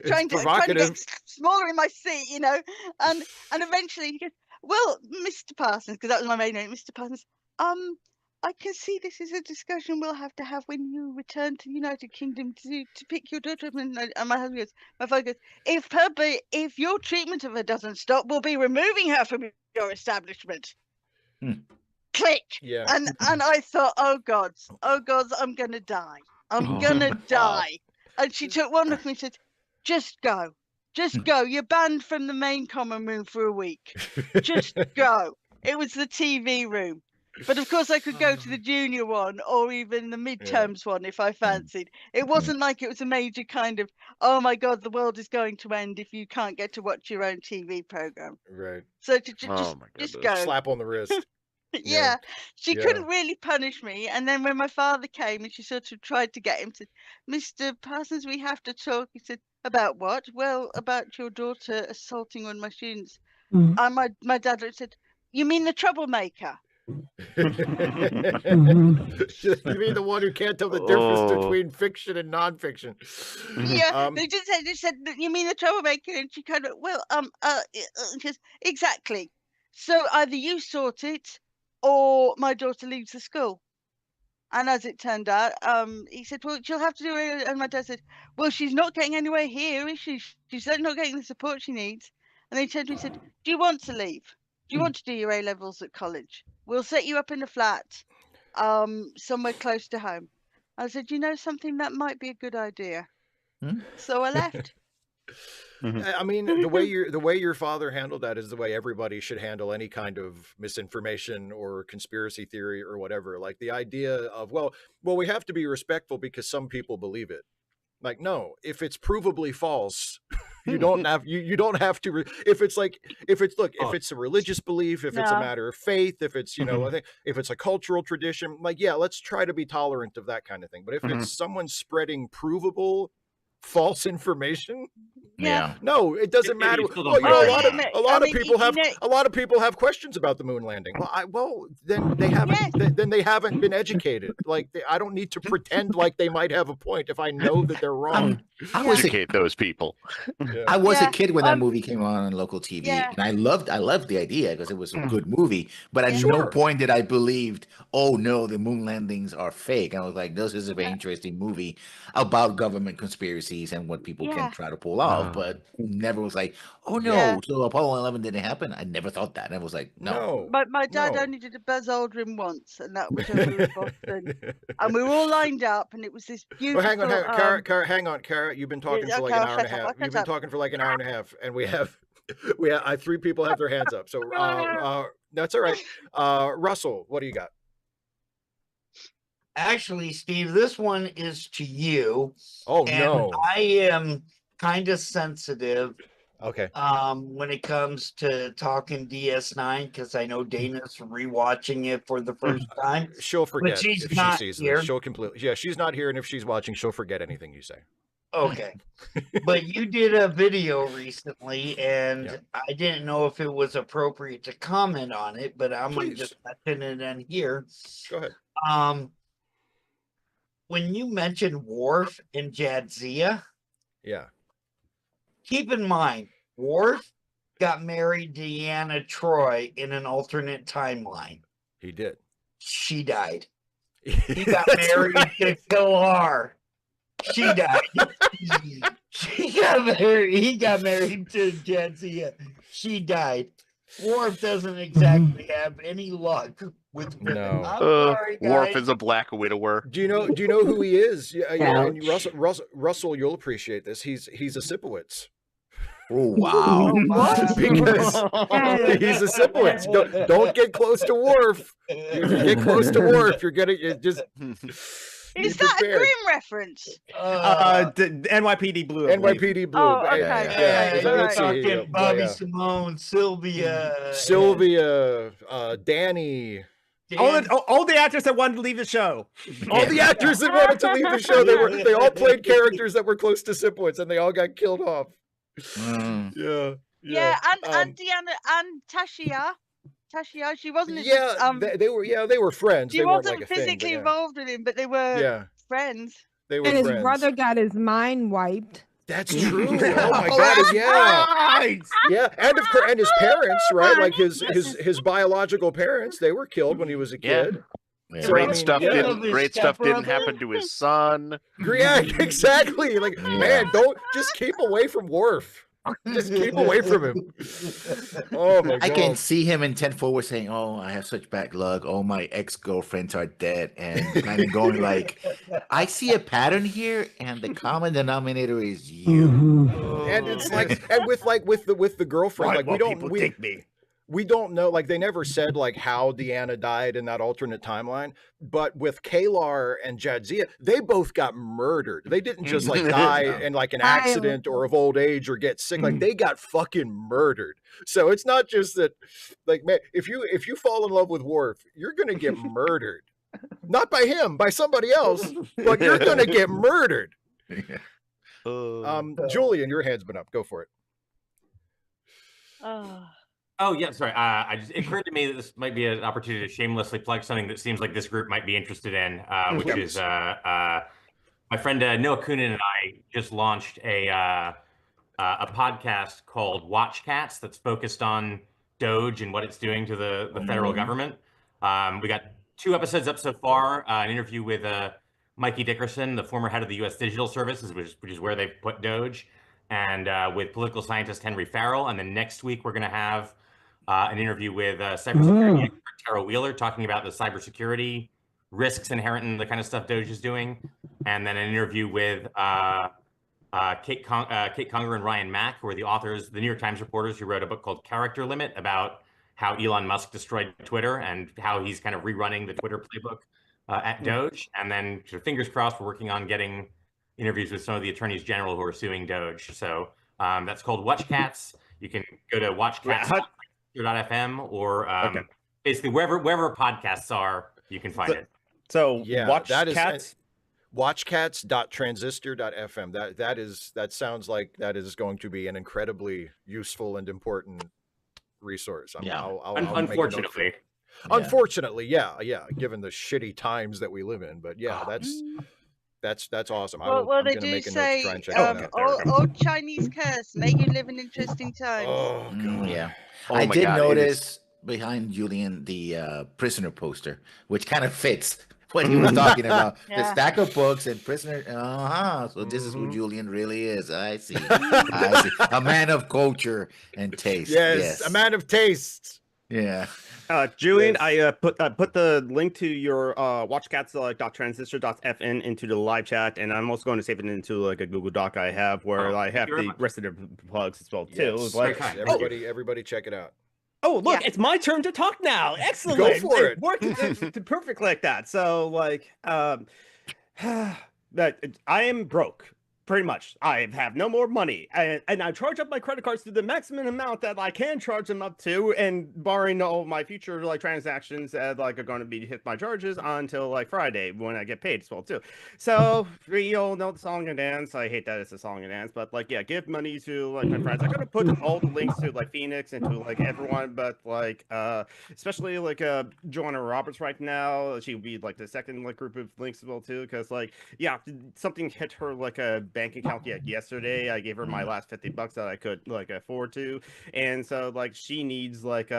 trying to get smaller in my seat, you know. And eventually he goes, well, Mr. Parsons, because that was my main name, Mr. Parsons, I can see this is a discussion we'll have to have when you return to the United Kingdom to pick your daughter up. And my husband goes, my father goes, if your treatment of her doesn't stop, we'll be removing her from your establishment. Click. Yeah. And I thought, oh God, I'm gonna die. I'm gonna die. And she took one look at me and said, just go. Just go. You're banned from the main common room for a week. Just go. It was the TV room. But of course I could go to the junior one or even the midterms one if I fancied. It wasn't like it was a major kind of, oh my God, the world is going to end if you can't get to watch your own TV program. Right. So just go. Slap on the wrist. Yeah, she couldn't really punish me. And then when my father came and she sort of tried to get him, said, Mr. Parsons, we have to talk. He said, about what? Well, about your daughter assaulting one of my students. And my dad said, you mean the troublemaker? You mean the one who can't tell the difference between fiction and nonfiction? Yeah, they just said, you mean the troublemaker? And she kind of, just, exactly. So either you sort it or my daughter leaves the school. And as it turned out, he said, well, she'll have to do it. And my dad said, well, she's not getting anywhere here, is she? She's certainly not getting the support she needs. And they turned to me and said, do you want to leave? Do you want to do your A-levels at college? We'll set you up in a flat somewhere close to home. I said, you know something, that might be a good idea. So I left. I mean, the way your father handled that is the way everybody should handle any kind of misinformation or conspiracy theory or whatever. Like the idea of, well, we have to be respectful because some people believe it. Like, no, if it's provably false, you don't have to. If it's a religious belief, if it's a matter of faith, if it's, I think if it's a cultural tradition, like, yeah, let's try to be tolerant of that kind of thing. But if it's someone spreading provable false information, no, it doesn't matter. A lot of people have questions about the moon landing. Then they haven't been educated. Like, I don't need to pretend like they might have a point if I know that they're wrong. Educate those people. I was a kid when that movie came on local TV, and I loved the idea because it was a good movie. But at no point did I believed, oh no, the moon landings are fake. I was like, this is a very interesting movie about government conspiracy fantasies and what people can try to pull off, but never was like, oh no, Yeah. so Apollo 11 didn't happen. I never thought that. I was like, no. My dad only did a Buzz Aldrin once, and that was when we were in Boston, and we were all lined up, and it was this beautiful. Well, hang on, Kara. You've been talking for like an hour and a half. You've been talking for like an hour and a half, and we have 3 people have their hands up. So that's all right. Russell, what do you got? Actually, Steve, this one is to you. Oh, no. I am kind of sensitive. Okay. When it comes to talking DS9, because I know Dana's rewatching it for the first time. She'll forget but she's if not she sees here. this. She'll completely. Yeah, she's not here, and if she's watching, she'll forget anything you say. Okay. But you did a video recently, and I didn't know if it was appropriate to comment on it, but I'm going to just mention it in here. Go ahead. When you mentioned Worf and Jadzia, keep in mind, Worf got married to Deanna Troi in an alternate timeline. He did. She died. He got married to Pilar. She died. He got married to Jadzia. She died. Worf doesn't exactly have any luck with women. No. I'm sorry, guys. Worf is a black widower. Do you know who he is? And Russell, you'll appreciate this. He's a Sipowicz. Oh wow! Because he's a Sipowicz. Don't get close to Worf. If you get close to Worf, you're gonna just. Is that a Grimm reference? The NYPD Blue. NYPD Blue. Oh, okay. Let's see. Bobby Simone, Sylvia, Danny. All the actors that wanted to leave the show. All the actors that wanted to leave the show. They all played characters that were close to Sipowicz, and they all got killed off. Yeah, and Deanna and Tashia, she wasn't. They were friends. She wasn't physically involved with him, but they were friends. They were and friends. His brother got his mind wiped. That's true. Oh my God! Yeah, and his parents, right? Like his biological parents, they were killed when he was a kid. Yeah. Great stuff didn't happen to his son. Yeah, exactly. Like, man, don't just keep away from Worf. Just keep away from him. Oh my God. I can see him in 10 Forward saying, "Oh, I have such bad luck. All my ex-girlfriends are dead," and kind of going like, "I see a pattern here, and the common denominator is you." And it's like, and with the girlfriend, like we don't know, like they never said like how Deanna died in that alternate timeline, but with Kalar and Jadzia, they both got murdered. They didn't just like die in like an accident or of old age or get sick. Like they got fucking murdered. So it's not just that, like, man, if you fall in love with Worf, you're gonna get murdered. Not by him, by somebody else, but you're gonna get murdered. Julian, your hand's been up. Go for it. Oh yeah, sorry. It occurred to me that this might be an opportunity to shamelessly plug something that seems like this group might be interested in, which is my friend Noah Kunin and I just launched a podcast called Watch Cats that's focused on Doge and what it's doing to the federal government. We got 2 episodes up so far. An interview with Mikey Dickerson, the former head of the U.S. Digital Services, which is where they put Doge, and with political scientist Henry Farrell. And then next week we're going to have an interview with cybersecurity expert Tara Wheeler talking about the cybersecurity risks inherent in the kind of stuff Doge is doing. And then an interview with Kate Conger and Ryan Mack, who are the authors, the New York Times reporters who wrote a book called Character Limit about how Elon Musk destroyed Twitter and how he's kind of rerunning the Twitter playbook at Doge. And then fingers crossed, we're working on getting interviews with some of the attorneys general who are suing Doge. So that's called Watch Cats. You can go to watchcats.fm or basically wherever podcasts are, you can find it. So Watch Cats. Watchcats.transistor.fm. That sounds like that is going to be an incredibly useful and important resource. Unfortunately. Unfortunately, yeah. Given the shitty times that we live in, but yeah, that's awesome. Well, they do say old Chinese curse, may you live in interesting times. Oh God. Yeah. I did notice behind Julian the prisoner poster, which kind of fits when he was talking about the stack of books and prisoner. So this is who Julian really is. I see. I see. A man of culture and taste. Yes, a man of taste. Yeah. Julian, I put the link to your watchcats .transistor.fn into the live chat, and I'm also going to save it into like a Google Doc I have where I have the rest of the plugs as well too. Yes. Like, everybody check it out. Oh, look, it's my turn to talk now. Excellent. Go for it. Worked perfect like that. So, like, that I am broke. Pretty much. I have no more money. And I charge up my credit cards to the maximum amount that I can charge them up to, and barring all my future like transactions that like are going to be hit my charges until like Friday when I get paid as well too. So we all know the song and dance. I hate that it's a song and dance, but like give money to like my friends. I'm gonna put all the links to like Phoenix and to like everyone, but like especially like Joanna Roberts right now. She would be like the second like group of links as well too, because like something hit her like a bank account yesterday. I gave her my last $50 that I could like afford to, and so like she needs like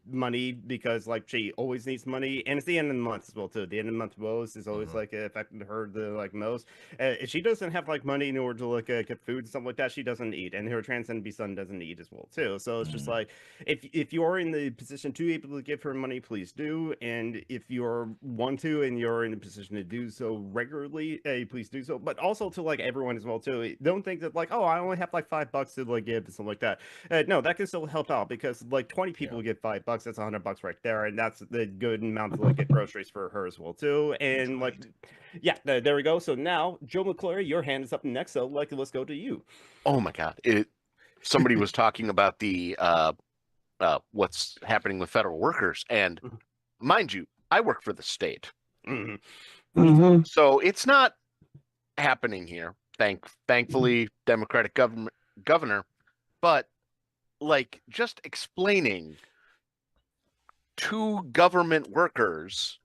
money because like she always needs money, and it's the end of the month as well too. The end of the month most is always like affecting her the like most. If she doesn't have like money in order to like get food and stuff like that, she doesn't eat, and her transcendent son doesn't eat as well too. So it's just like if you're in the position to be able to give her money, please do, and if you're want to and you're in a position to do so regularly, please do so. But also to like everyone as well too, don't think that like, oh, I only have like $5 to like give and stuff like that. No, that can still help out, because like 20 people get $5, that's $100 right there, and that's the good amount to like get groceries for her as well too. And like there we go. So now Joe McClure, your hand is up next, so like let's go to you. Oh my god, somebody was talking about the what's happening with federal workers, and mind you, I work for the state, so it's not happening here. Thankfully, Democratic governor, but like just explaining to government workers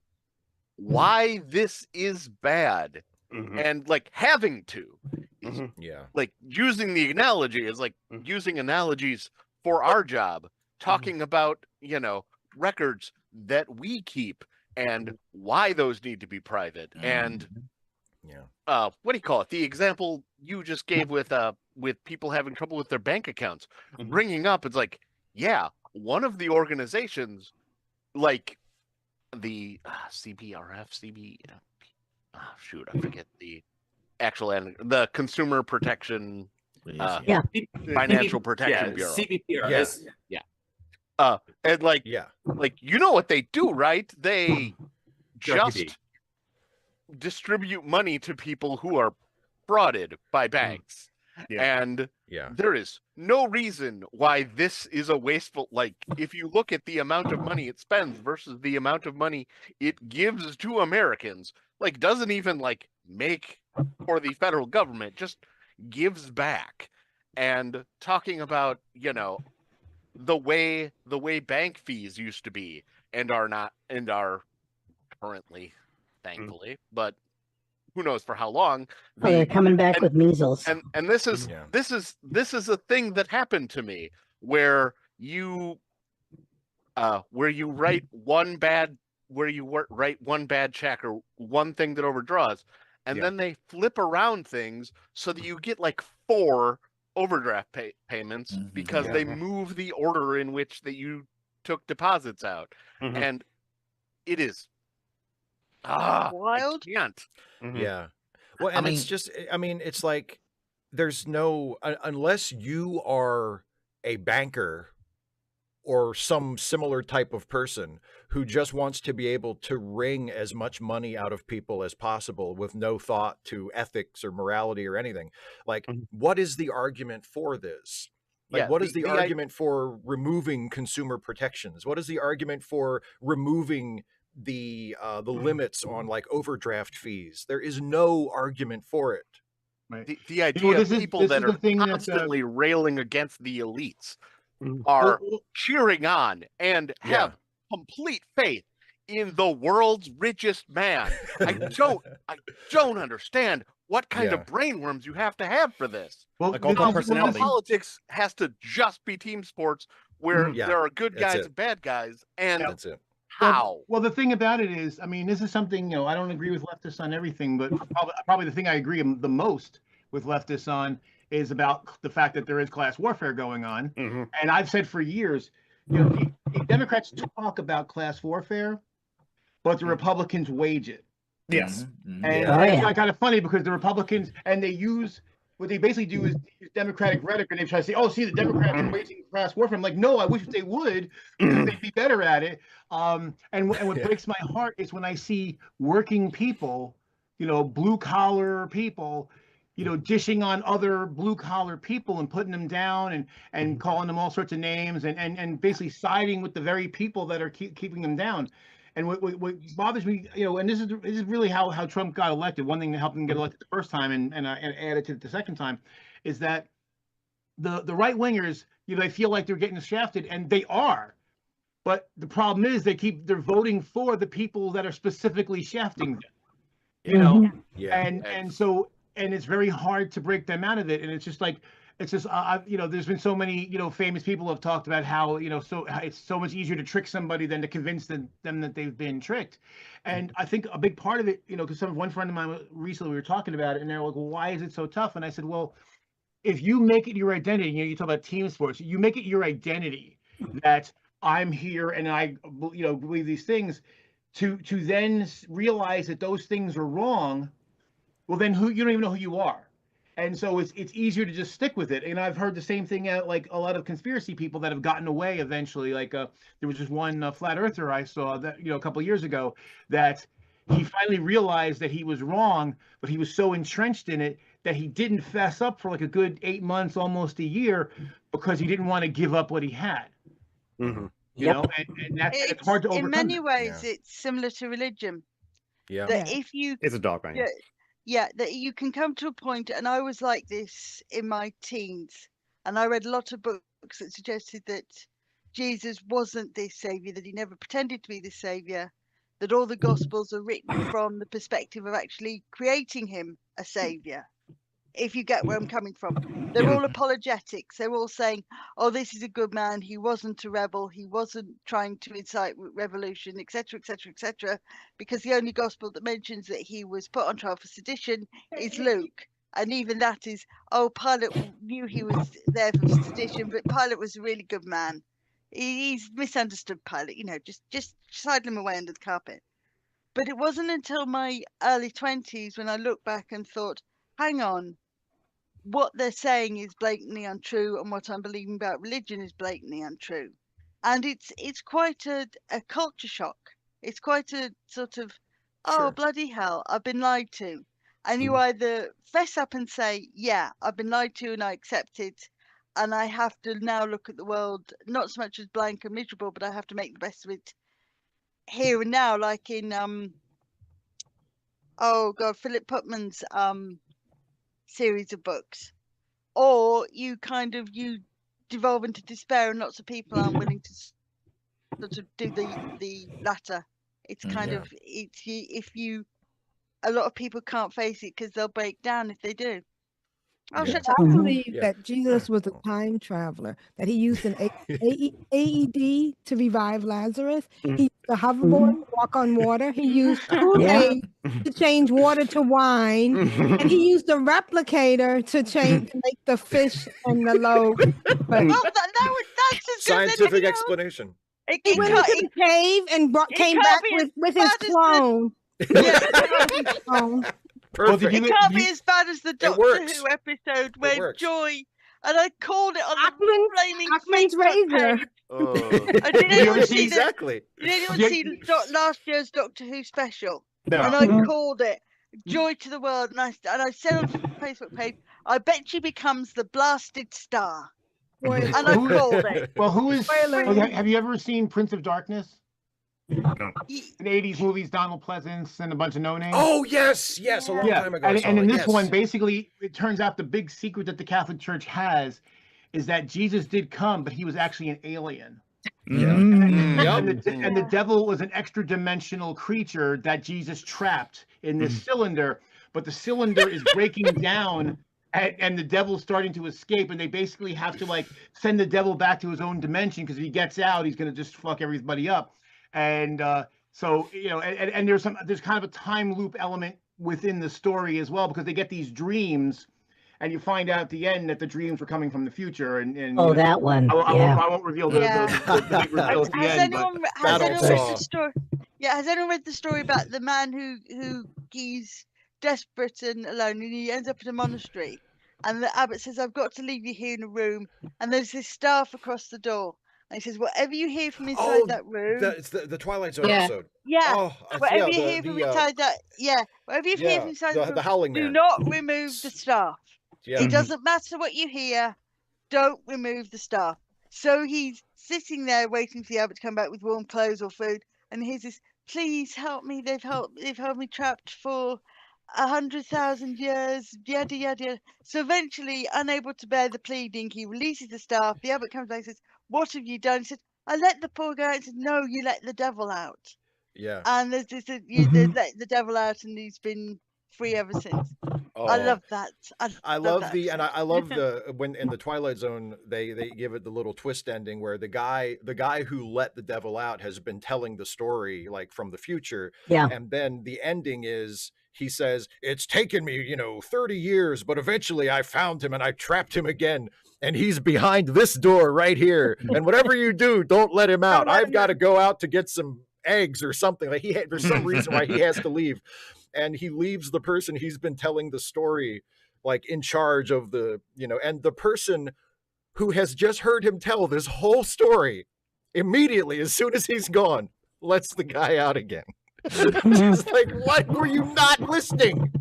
why this is bad, and like having to like using the analogy is like using analogies for our job, talking about records that we keep and why those need to be private. And what do you call it, the example you just gave with people having trouble with their bank accounts, bringing up, it's like, one of the organizations like the CBRF, I forget the actual the Consumer Protection Financial Protection Bureau. CBPRS. And like what they do, right? They just distribute money to people who are frauded by banks. And there is no reason why this is a wasteful, like, if you look at the amount of money it spends versus the amount of money it gives to Americans, like, doesn't even like make for the federal government, just gives back. And talking about, the way bank fees used to be and are currently, thankfully, but who knows for how long. They're coming back with measles. And this is a thing that happened to me where you write one bad check or one thing that overdraws, and then they flip around things so that you get like 4 overdraft payments because they move the order in which that you took deposits out. And it is wild. I can't. Well, and it's just, it's like there's no, unless you are a banker or some similar type of person who just wants to be able to wring as much money out of people as possible with no thought to ethics or morality or anything. Like, what is the argument for this? Like, what is the argument for removing consumer protections? What is the argument for removing the limits on like overdraft fees? There is no argument for it. Right. The idea of people that are constantly railing against the elites are cheering on and have complete faith in the world's richest man. I don't understand what kind of brainworms you have to have for this. Well, like all personality. Politics has to just be team sports where there are good guys and bad guys, and that's it. How? Well, the thing about it is, I mean, this is something, I don't agree with leftists on everything, but probably the thing I agree the most with leftists on is about the fact that there is class warfare going on. And I've said for years, the Democrats talk about class warfare, but the Republicans wage it. Yes. And it's kind of funny because the Republicans, and they use, what they basically do is use Democratic rhetoric, and they try to say, oh, see, the Democrats are waging class warfare. I'm like, no, I wish they would, because they'd be better at it. And what breaks my heart is when I see working people, blue collar people, dishing on other blue collar people and putting them down and calling them all sorts of names and basically siding with the very people that are keeping them down. And what bothers me, and this is really how Trump got elected. One thing that helped him get elected the first time and added to it the second time is that the right wingers, they feel like they're getting shafted, and they are. But the problem is they're voting for the people that are specifically shafting them. And it's very hard to break them out of it. And it's just like, there's been so many, famous people have talked about how, so it's so much easier to trick somebody than to convince them that they've been tricked. And I think a big part of it, because one friend of mine recently, we were talking about it, and they're like, well, why is it so tough? And I said, well, if you make it your identity, you talk about team sports, you make it your identity that I'm here and I, believe these things, to then realize that those things are wrong. Well, then you don't even know who you are. And so it's easier to just stick with it. And I've heard the same thing at like a lot of conspiracy people that have gotten away eventually. Like there was just one flat earther I saw that, a couple of years ago, that he finally realized that he was wrong, but he was so entrenched in it that he didn't fess up for like a good 8 months, almost a year, because he didn't want to give up what he had. And it's hard to overcome. In many ways, it's similar to religion. Yeah. That if you, it's a dog bang. Yeah, that you can come to a point, and I was like this in my teens, and I read a lot of books that suggested that Jesus wasn't this savior, that he never pretended to be this savior, that all the gospels are written from the perspective of actually creating him a savior. If you get where I'm coming from, they're all apologetics. They're all saying, oh, this is a good man. He wasn't a rebel. He wasn't trying to incite revolution, etc., etc., etc. Because the only gospel that mentions that he was put on trial for sedition is Luke. And even that is, oh, Pilate knew he was there for sedition, but Pilate was a really good man. He's misunderstood Pilate, just sidle him away under the carpet. But it wasn't until my early 20s when I looked back and thought, hang on, what they're saying is blatantly untrue, and what I'm believing about religion is blatantly untrue. And it's quite a culture shock. It's quite a sort of, oh, bloody hell, I've been lied to. And you either fess up and say, yeah, I've been lied to and I accept it, and I have to now look at the world not so much as blank and miserable, but I have to make the best of it here and now, like in Philip Putman's series of books. Or you devolve into despair, and lots of people aren't willing to sort of do the latter. It's kind of, a lot of people can't face it because they'll break down if they do. I believe that Jesus was a time traveler, that he used an AED to revive Lazarus. He used a hoverboard to walk on water. He used Kool-Aid to change water to wine. And he used a replicator to make the fish and the loaf. But that's a scientific explanation. He went into the cave and came back with his clone. Perfect. It can't be as bad as the Doctor Who episode where Joy, and I called it on the flaming razor. I didn't even see exactly. You didn't even see last year's Doctor Who special, no. And I called it "Joy to the World," and I said on the Facebook page, "I bet she becomes the blasted star," and I called it. Well, who is? Have you ever seen Prince of Darkness? No. In 80s movies, Donald Pleasance and a bunch of no-names. Oh, yes, a long time ago. And in this one, basically, it turns out the big secret that the Catholic Church has is that Jesus did come, but he was actually an alien. And the devil was an extra-dimensional creature that Jesus trapped in this cylinder, but the cylinder is breaking down, and the devil's starting to escape, and they basically have to, send the devil back to his own dimension, because if he gets out, he's going to just fuck everybody up. and so and there's kind of a time loop element within the story as well, because they get these dreams. And you find out at the end that the dreams were coming from the future, and that one. I won't reveal the big reveal at the end. Has anyone read the story? Yeah, has anyone read the story about the man who he's desperate and alone, and he ends up in a monastery, and the abbot says, "I've got to leave you here in a room," and there's this staff across the door, and he says, "Whatever you hear from inside that room," it's the Twilight Zone episode. Yeah, whatever you hear from inside that, whatever you hear from inside the Howling Man. Do not remove the staff. It doesn't matter what you hear. Don't remove the staff. So he's sitting there waiting for the abbot to come back with warm clothes or food, and here's this, "Please help me. They've held me trapped for 100,000 years. Yada yada yada." So eventually, unable to bear the pleading, he releases the staff. The abbot comes back and says, "What have you done?" He said, "I let the poor guy out." He said, "No, you let the devil out." Yeah. And there's this, they let the devil out, and he's been free ever since. I love that. I love the when in the Twilight Zone they give it the little twist ending where the guy who let the devil out has been telling the story like from the future. Yeah. And then the ending is he says, "It's taken me, 30 years, but eventually I found him and I trapped him again. And he's behind this door right here. And whatever you do, don't let him out. I've got to go out to get some eggs or something." Like there's some reason why he has to leave. And he leaves the person he's been telling the story like in charge of the, and the person who has just heard him tell this whole story immediately, as soon as he's gone, lets the guy out again. It's like, what were you not listening?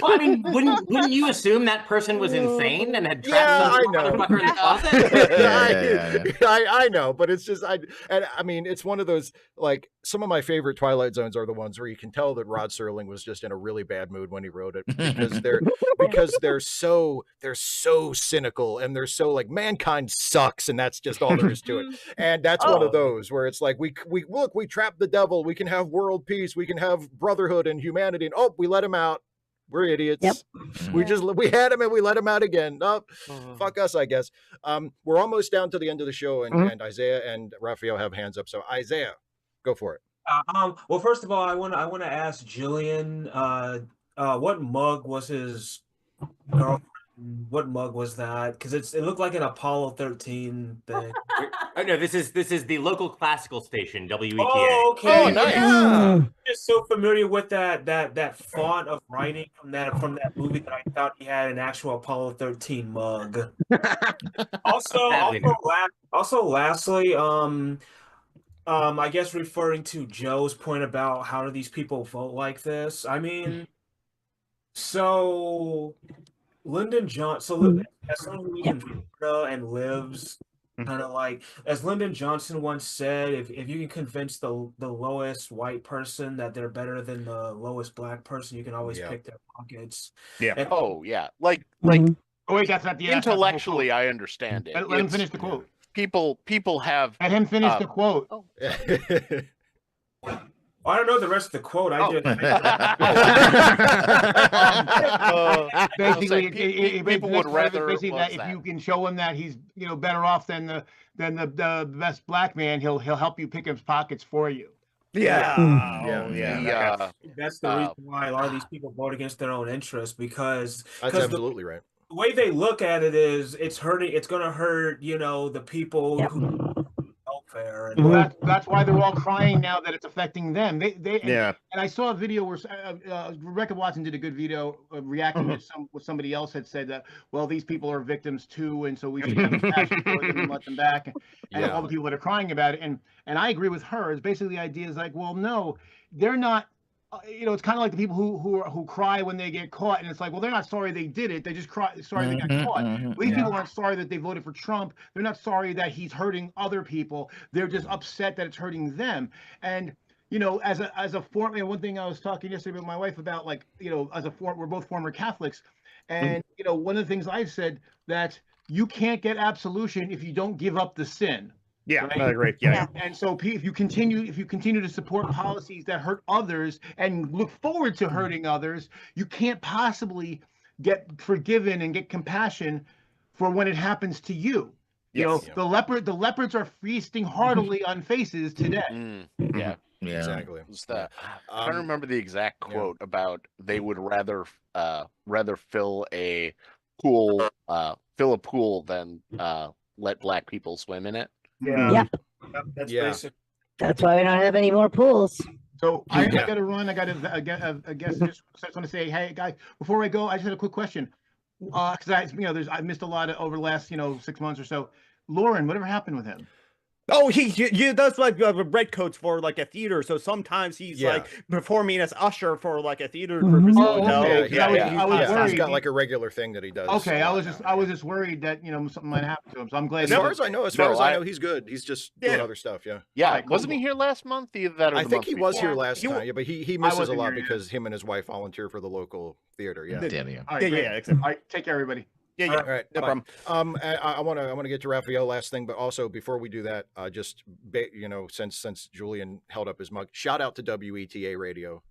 Well, I mean, wouldn't you assume that person was insane and had trapped some motherfucker in the closet? I know, but it's just I mean, it's one of those, like, some of my favorite Twilight Zones are the ones where you can tell that Rod Serling was just in a really bad mood when he wrote it, because they're so cynical, and they're so like, mankind sucks, and that's just all there is to it. And that's one of those where it's like, we trapped the devil, we can have world peace, we can have brotherhood and humanity, and we let him out. We're idiots. Yep. We had him and we let him out again. Fuck us, I guess. We're almost down to the end of the show, and Isaiah and Raphael have hands up. So Isaiah, go for it. Well, first of all, I want to ask Jillian, what mug was his girlfriend? What mug was that? Because it looked like an Apollo 13 thing. No, this is the local classical station, WETA. Oh, okay. Oh, nice. I'm just so familiar with that font of writing from that movie that I thought he had an actual Apollo 13 mug. Also, lastly, I guess referring to Joe's point about how do these people vote like this? I mean, so Lyndon Johnson, as someone who lives in Florida and lives kind of like, as Lyndon Johnson once said, if you can convince the lowest white person that they're better than the lowest black person, you can always pick their pockets. Yeah. And, like. Oh wait, that's not the intellectually. I understand it. Let him finish the quote. People have. Let him finish the quote. I don't know the rest of the quote. Basically, people would rather basically that if you can show him that he's better off than the best black man, he'll help you pick his pockets for you. That's the reason why a lot of these people vote against their own interests, because that's absolutely right. The way they look at it is it's going to hurt, the people who welfare. And well, that's why they're all crying now that it's affecting them. And I saw a video where Rebecca Watson did a good video reacting to what somebody else had said that, well, these people are victims too, and so we should have compassion for them and let them back. And all the people that are crying about it, and I agree with her. It's basically the idea is like, well, no, they're not. It's kind of like the people who cry when they get caught, and it's like, well, they're not sorry they did it. They just sorry they got caught. These people aren't sorry that they voted for Trump. They're not sorry that he's hurting other people. They're just upset that it's hurting them. And as a former, one thing I was talking yesterday with my wife about, like, we're both former Catholics, and one of the things I've said that you can't get absolution if you don't give up the sin. Yeah, right? I agree. Yeah. And so if you continue to support policies that hurt others and look forward to hurting others, you can't possibly get forgiven and get compassion for when it happens to you. You know, the leopards are feasting heartily on faces today. Yeah. Exactly. I don't remember the exact quote about they would rather fill a pool than let black people swim in it. Yep. That's basic. That's why we don't have any more pools. So I got to run. I got to guess. I just want to say, hey guys, before I go, I just had a quick question. Because I missed a lot over the last 6 months or so. Lauren, whatever happened with him? Oh, he does like red coats for like a theater. So sometimes he's like performing as usher for like a theater group. Oh, okay. I was worried. He's got like a regular thing that he does. Okay, I was just worried that something might happen to him. So I'm glad. As far as I know, he's good. He's just doing other stuff. Yeah. Yeah. Right, wasn't he here last month? Either that or I think he was here last time. Yeah, but he misses a lot because him and his wife volunteer for the local theater. Yeah. All right, take care, everybody. Yeah. All right, no problem. I want to get to Raphael last thing, but also before we do that, since Julian held up his mug, shout out to WETA Radio,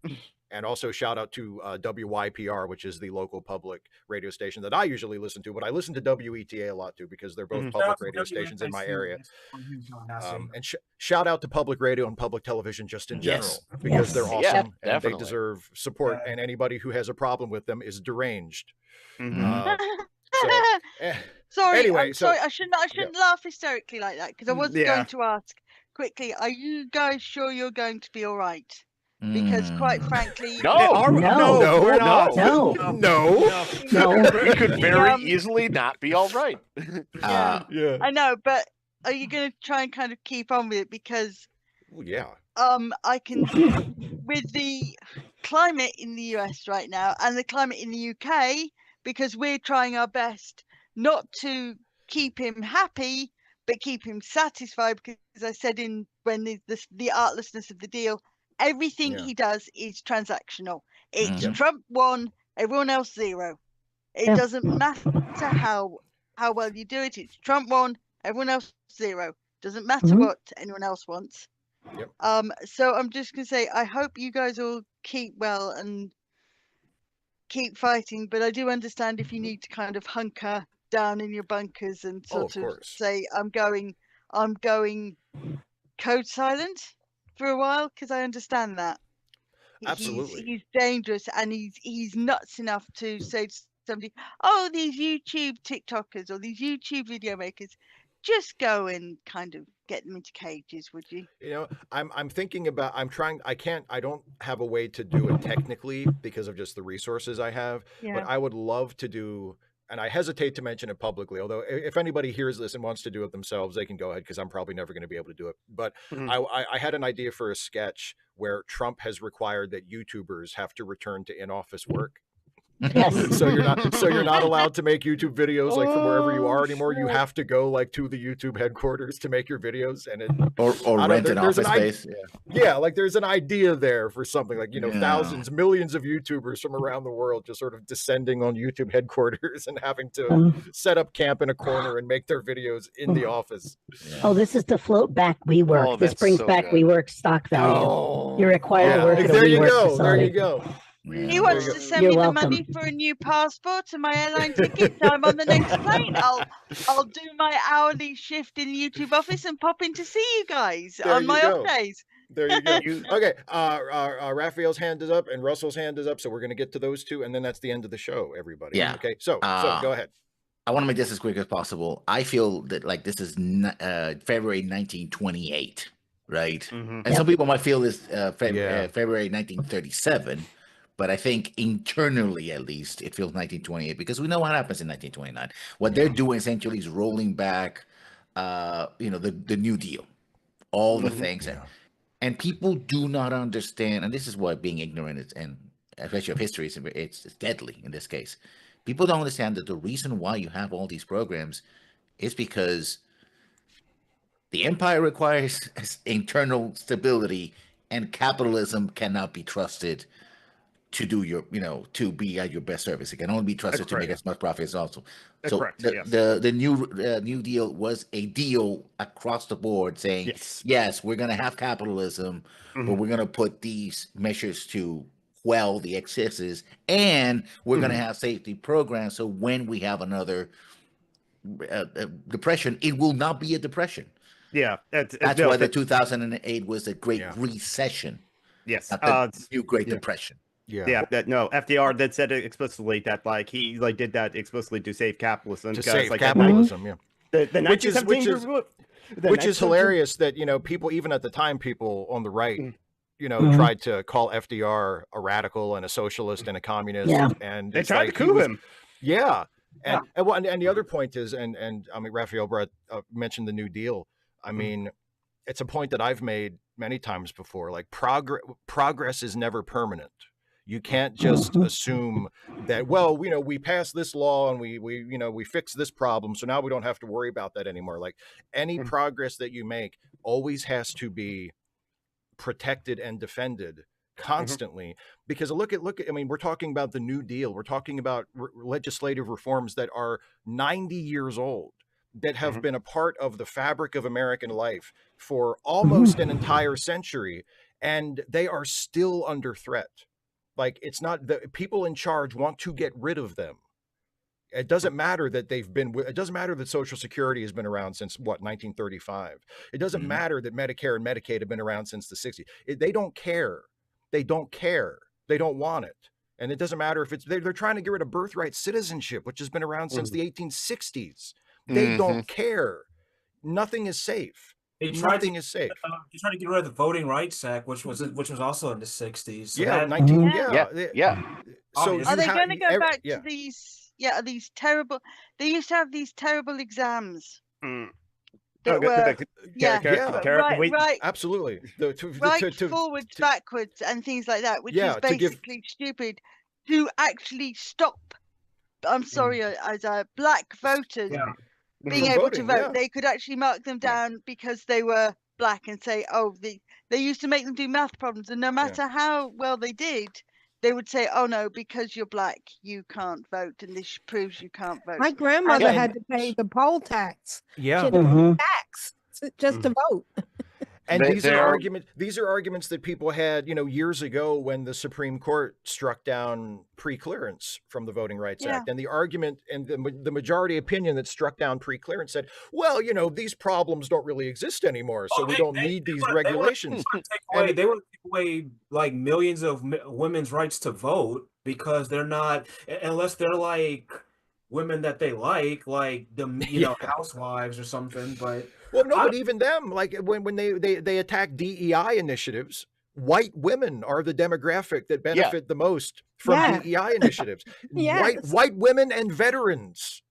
and also shout out to WYPR, which is the local public radio station that I usually listen to, but I listen to WETA a lot too because they're both public radio stations in my area. And shout out to public radio and public television just in general because they're awesome and they deserve support. And anybody who has a problem with them is deranged. Sorry, anyway, sorry. I shouldn't laugh hysterically like that because I was going to ask quickly. Are you guys sure you're going to be all right? Because quite frankly, no, we're not. No. We could very easily not be all right. I know, but are you going to try and kind of keep on with it? Because I can with the climate in the US right now and the climate in the UK. Because we're trying our best not to keep him happy, but keep him satisfied. Because as I said when the artlessness of the deal, everything he does is transactional. It's Trump 1, everyone else 0. It doesn't matter how well you do it. It's Trump 1, everyone else 0. Doesn't matter what anyone else wants. So I'm just gonna say I hope you guys all keep well and keep fighting, but I do understand if you need to kind of hunker down in your bunkers and sort of say I'm going code silent for a while because I understand that. Absolutely. He's dangerous and he's nuts enough to say to somebody, oh, these YouTube TikTokers or these YouTube video makers, just go and kind of get them into cages, would you? I'm thinking about, I don't have a way to do it technically because of just the resources I have, but I would love to do, and I hesitate to mention it publicly, although if anybody hears this and wants to do it themselves, they can go ahead because I'm probably never going to be able to do it. But I had an idea for a sketch where Trump has required that YouTubers have to return to in-office work. Yes. So you're not allowed to make YouTube videos like from wherever you are anymore. You have to go like to the YouTube headquarters to make your videos, and or rent an office space. Like there's an idea there for something like thousands, millions of YouTubers from around the world just sort of descending on YouTube headquarters and having to set up camp in a corner and make their videos in the office. Oh, this is to float back WeWork. This brings back WeWork stock value. You're required to work at a WeWork facility. There you go. He wants to send me the money for a new passport and my airline ticket. So I'm on the next plane. I'll do my hourly shift in the YouTube office and pop in to see you guys on my off days. There you go. Okay. Raphael's hand is up and Russell's hand is up, so we're going to get to those two, and then that's the end of the show. Everybody. Yeah. Okay. So go ahead. I want to make this as quick as possible. I feel that like this is February 1928, right? And some people might feel this February 1937. But I think internally, at least, it feels 1928 because we know what happens in 1929. What they're doing essentially is rolling back, the New Deal, all the things, and people do not understand. And this is why being ignorant is, and especially of history, it's deadly in this case. People don't understand that the reason why you have all these programs is because the empire requires internal stability, and capitalism cannot be trusted to do to be at your best service. It can only be trusted to make as much profit as also. The New Deal was a deal across the board saying, yes, we're going to have capitalism, but we're going to put these measures to quell the excesses, and we're going to have safety programs. So when we have another depression, it will not be a depression. Yeah, that's why the 2008 was a great recession. Yes, new Great Depression. Yeah, no, FDR that said it explicitly that like he like did that explicitly to save capitalism. To save like, capitalism, yeah. The which is hilarious that, you know, people, even at the time, people on the right, you know, tried to call FDR a radical and a socialist and a communist. Yeah. And they tried to coup him. Yeah. And the other point is, and I mean, Raphael mentioned the New Deal. I mean, it's a point that I've made many times before. Like progress is never permanent. You can't just assume that, well, you know, we passed this law and we fixed this problem, so now we don't have to worry about that anymore. Like any progress that you make always has to be protected and defended constantly, because look at I mean, we're talking about the New Deal. We're talking about legislative reforms that are 90 years old, that have been a part of the fabric of American life for almost an entire century, and they are still under threat. Like, it's not the people in charge want to get rid of them. It doesn't matter that it doesn't matter that Social Security has been around since what, 1935. It doesn't matter that Medicare and Medicaid have been around since the 60s. They don't care. They don't care. They don't want it. And it doesn't matter if they're trying to get rid of birthright citizenship, which has been around since the 1860s. They don't care. Nothing is safe. Nothing is safe. They tried to get rid of the Voting Rights Act, which was also in the 60s. So yeah. So are they going to go back to these? Yeah, these terrible. They used to have these terrible exams. Right, absolutely. Forwards, backwards, and things like that, which is basically stupid. To actually stop. I'm sorry, as black voters being able to vote, they could actually mark them down because they were black and say, oh, they used to make them do math problems, and no matter how well they did, they would say, oh no, because you're black, you can't vote, and this proves you can't vote. My grandmother had to pay the poll tax. Yeah. She had to pay tax just to vote. And these are arguments that people had, you know, years ago when the Supreme Court struck down pre-clearance from the Voting Rights Act. And the argument and the majority opinion that struck down pre-clearance said, well, you know, these problems don't really exist anymore, so we don't need these regulations. They want to take away like millions of women's rights to vote because they're not, unless they're like women that they like the you know, housewives or something. But well, no, but even them, like when they attack DEI initiatives, white women are the demographic that benefit the most from DEI initiatives. White women and veterans,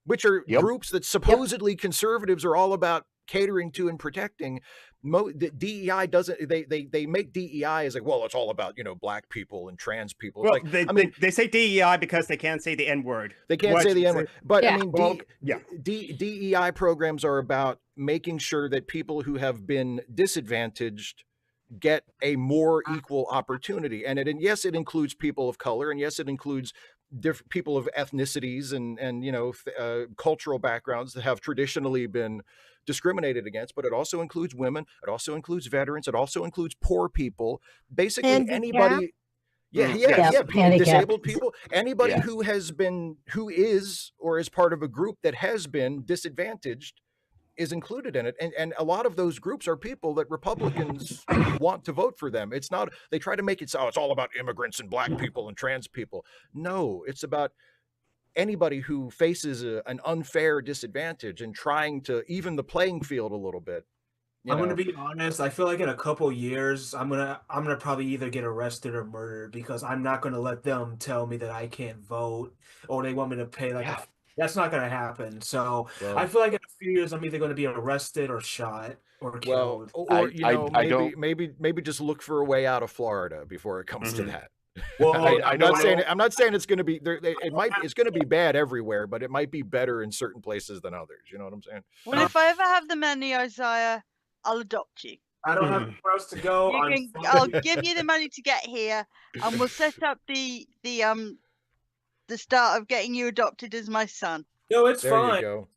which are groups that supposedly conservatives are all about catering to and protecting. The DEI doesn't. They make DEI as like, well, it's all about, you know, black people and trans people. Well, like, they say DEI because they can't say the N word. They can't say the N word. But I mean, DEI programs are about making sure that people who have been disadvantaged get a more equal opportunity. And yes, it includes people of color, and yes, it includes different people of ethnicities and you know, cultural backgrounds that have traditionally been discriminated against, but it also includes women, it also includes veterans, it also includes poor people, basically anybody disabled people, anybody who is or is part of a group that has been disadvantaged is included in it. And a lot of those groups are people that Republicans want to vote for them. It's not, they try to make it so it's all about immigrants and black people and trans people. No, it's about anybody who faces an unfair disadvantage and trying to even the playing field a little bit. I'm gonna be honest. I feel like in a couple years, I'm gonna probably either get arrested or murdered because I'm not gonna let them tell me that I can't vote or they want me to pay that's not gonna happen. So I feel like in a few years, I'm either gonna be arrested or shot or killed. Or you know, maybe just look for a way out of Florida before it comes to that. Well, I'm not saying it's going to be there. It's going to be bad everywhere, but it might be better in certain places than others. You know what I'm saying? Well, if I ever have the money, Isaiah, I'll adopt you. I don't have anywhere else to go. I'll give you the money to get here, and we'll set up the start of getting you adopted as my son. No, it's fine. You go.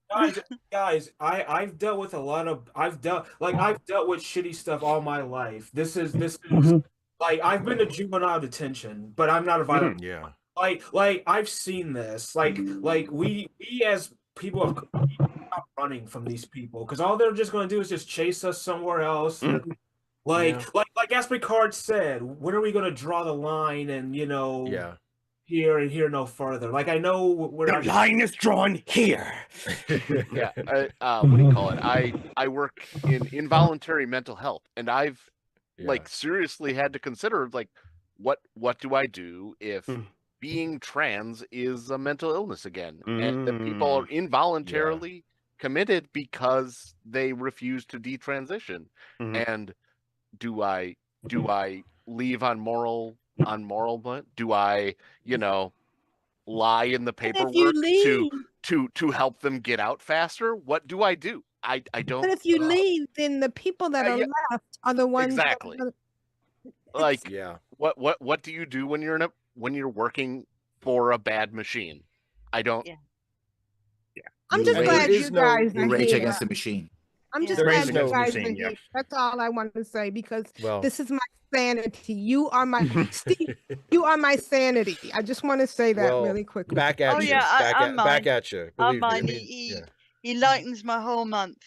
Guys, I've dealt with I've dealt with shitty stuff all my life. This is like, I've been to juvenile detention, but I'm not a violent. Yeah. Like I've seen this. Like we as people have stopped running from these people because all they're just going to do is just chase us somewhere else. Like as Picard said, when are we going to draw the line and here and here no further? Like I know the line is drawn here. Yeah. What do you call it? I work in involuntary mental health, and I've like seriously had to consider like what do I do if being trans is a mental illness again, and that people are involuntarily committed because they refuse to detransition, and do I leave on moral do I lie in the paperwork to help them get out faster? What do I do? I don't. But if you leave, then the people that are left are the ones exactly like what do you do when you're working for a bad machine? I don't. I'm just glad you guys are rage here. against the machine. I'm just glad you guys are here. That's all I want to say because this is my sanity. You are my Steve. You are my sanity. I just want to say that really quickly. Back at you. Back at you. Believe me. He lightens my whole month.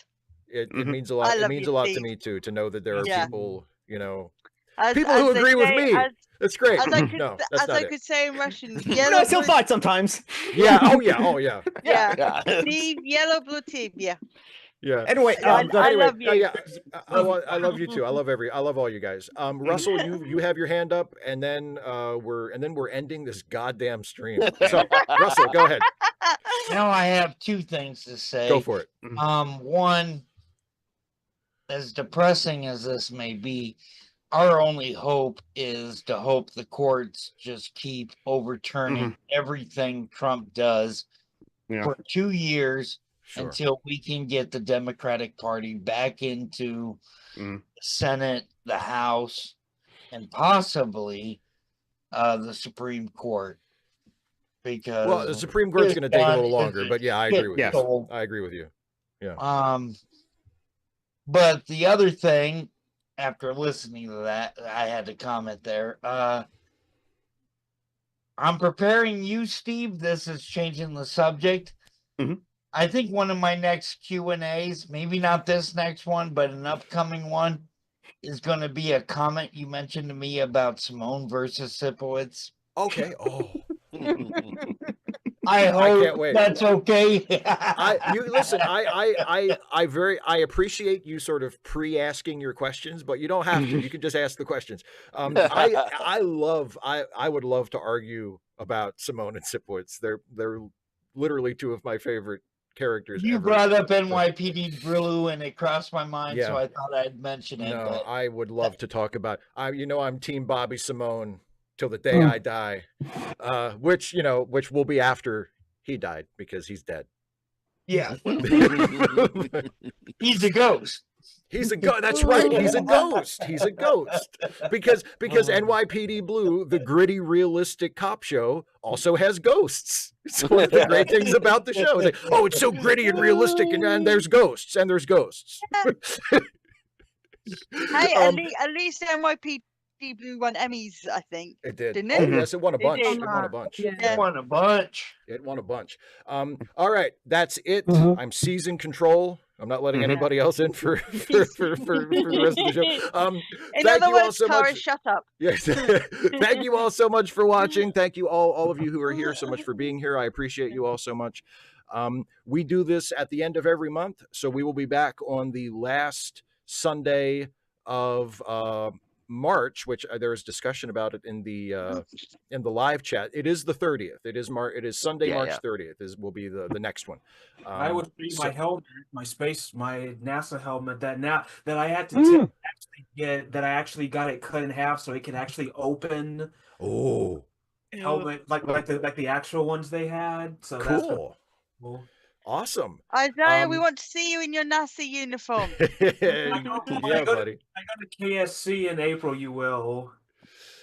It means a lot. It means a lot to me too to know that there are people, people as who agree with say, me. That's great. As I could, could say in Russian, I still fight sometimes. Yeah. Oh yeah. Yeah. Steve, yellow blue tip. Yeah. Yeah. Anyway, I love you. I love you too. I love all you guys. Russell, you have your hand up, and then we're ending this goddamn stream. So Russell, go ahead. Now I have two things to say. Go for it. One, as depressing as this may be, our only hope is to hope the courts just keep overturning everything Trump does for 2 years until we can get the Democratic Party back into the Senate, the House, and possibly the Supreme Court. Because the Supreme Court's going to take a little longer, but I agree with you. I agree with you. Yeah. But the other thing, after listening to that, I had to comment there. I'm preparing you, Steve. This is changing the subject. I think one of my next Q&As, maybe not this next one, but an upcoming one, is going to be a comment you mentioned to me about Simone versus Sipowicz. Okay. Oh. I hope can't wait. That's okay. Listen. I appreciate you sort of pre-asking your questions, but you don't have to. You can just ask the questions. I would love to argue about Simone and Sipowicz. They're literally two of my favorite characters. You ever. Brought up NYPD Blue, and it crossed my mind, so I thought I'd mention it. No, but... I would love to talk about. I'm Team Bobby Simone till the day I die, which will be after he died because he's dead. Yeah, he's a ghost. He's a ghost. That's right. He's a ghost. He's a ghost because NYPD Blue, the gritty, realistic cop show, also has ghosts. It's one of the great things about the show. It's like, it's so gritty and realistic, and there's ghosts, and there's ghosts. Hey, at least NYPD Blue won Emmys, I think. It did. Didn't it? Yes, it won a bunch. It won a bunch. Yeah. It won a bunch. It won a bunch. All right, that's it. I'm seizing control. I'm not letting anybody else in for the rest of the show. In thank other you words, all so Tara, much. shut up. Yes. Thank you all so much for watching. Thank you all of you who are here so much for being here. I appreciate you all so much. We do this at the end of every month, so we will be back on the last Sunday of March, which there's discussion about it in the live chat. It is the 30th. It is Sunday, March 30th will be the next one. I would bring my helmet, my NASA helmet that I had to that I actually got it cut in half so it can actually open. Oh, helmet like the actual ones they had. So cool. That's cool. Awesome. Isaiah, we want to see you in your NASA uniform. Yeah, buddy. I go to KSC in April, you will.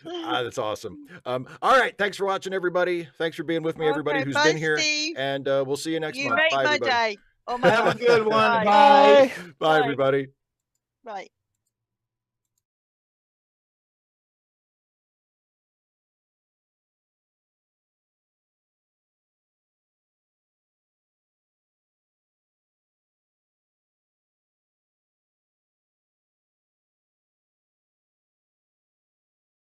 That's awesome. All right. Thanks for watching, everybody. Thanks for being with me, everybody who's been here. Steve. And we'll see you next month. Make Bye, my everybody. day. Have a good one. Bye. Bye, everybody. Bye.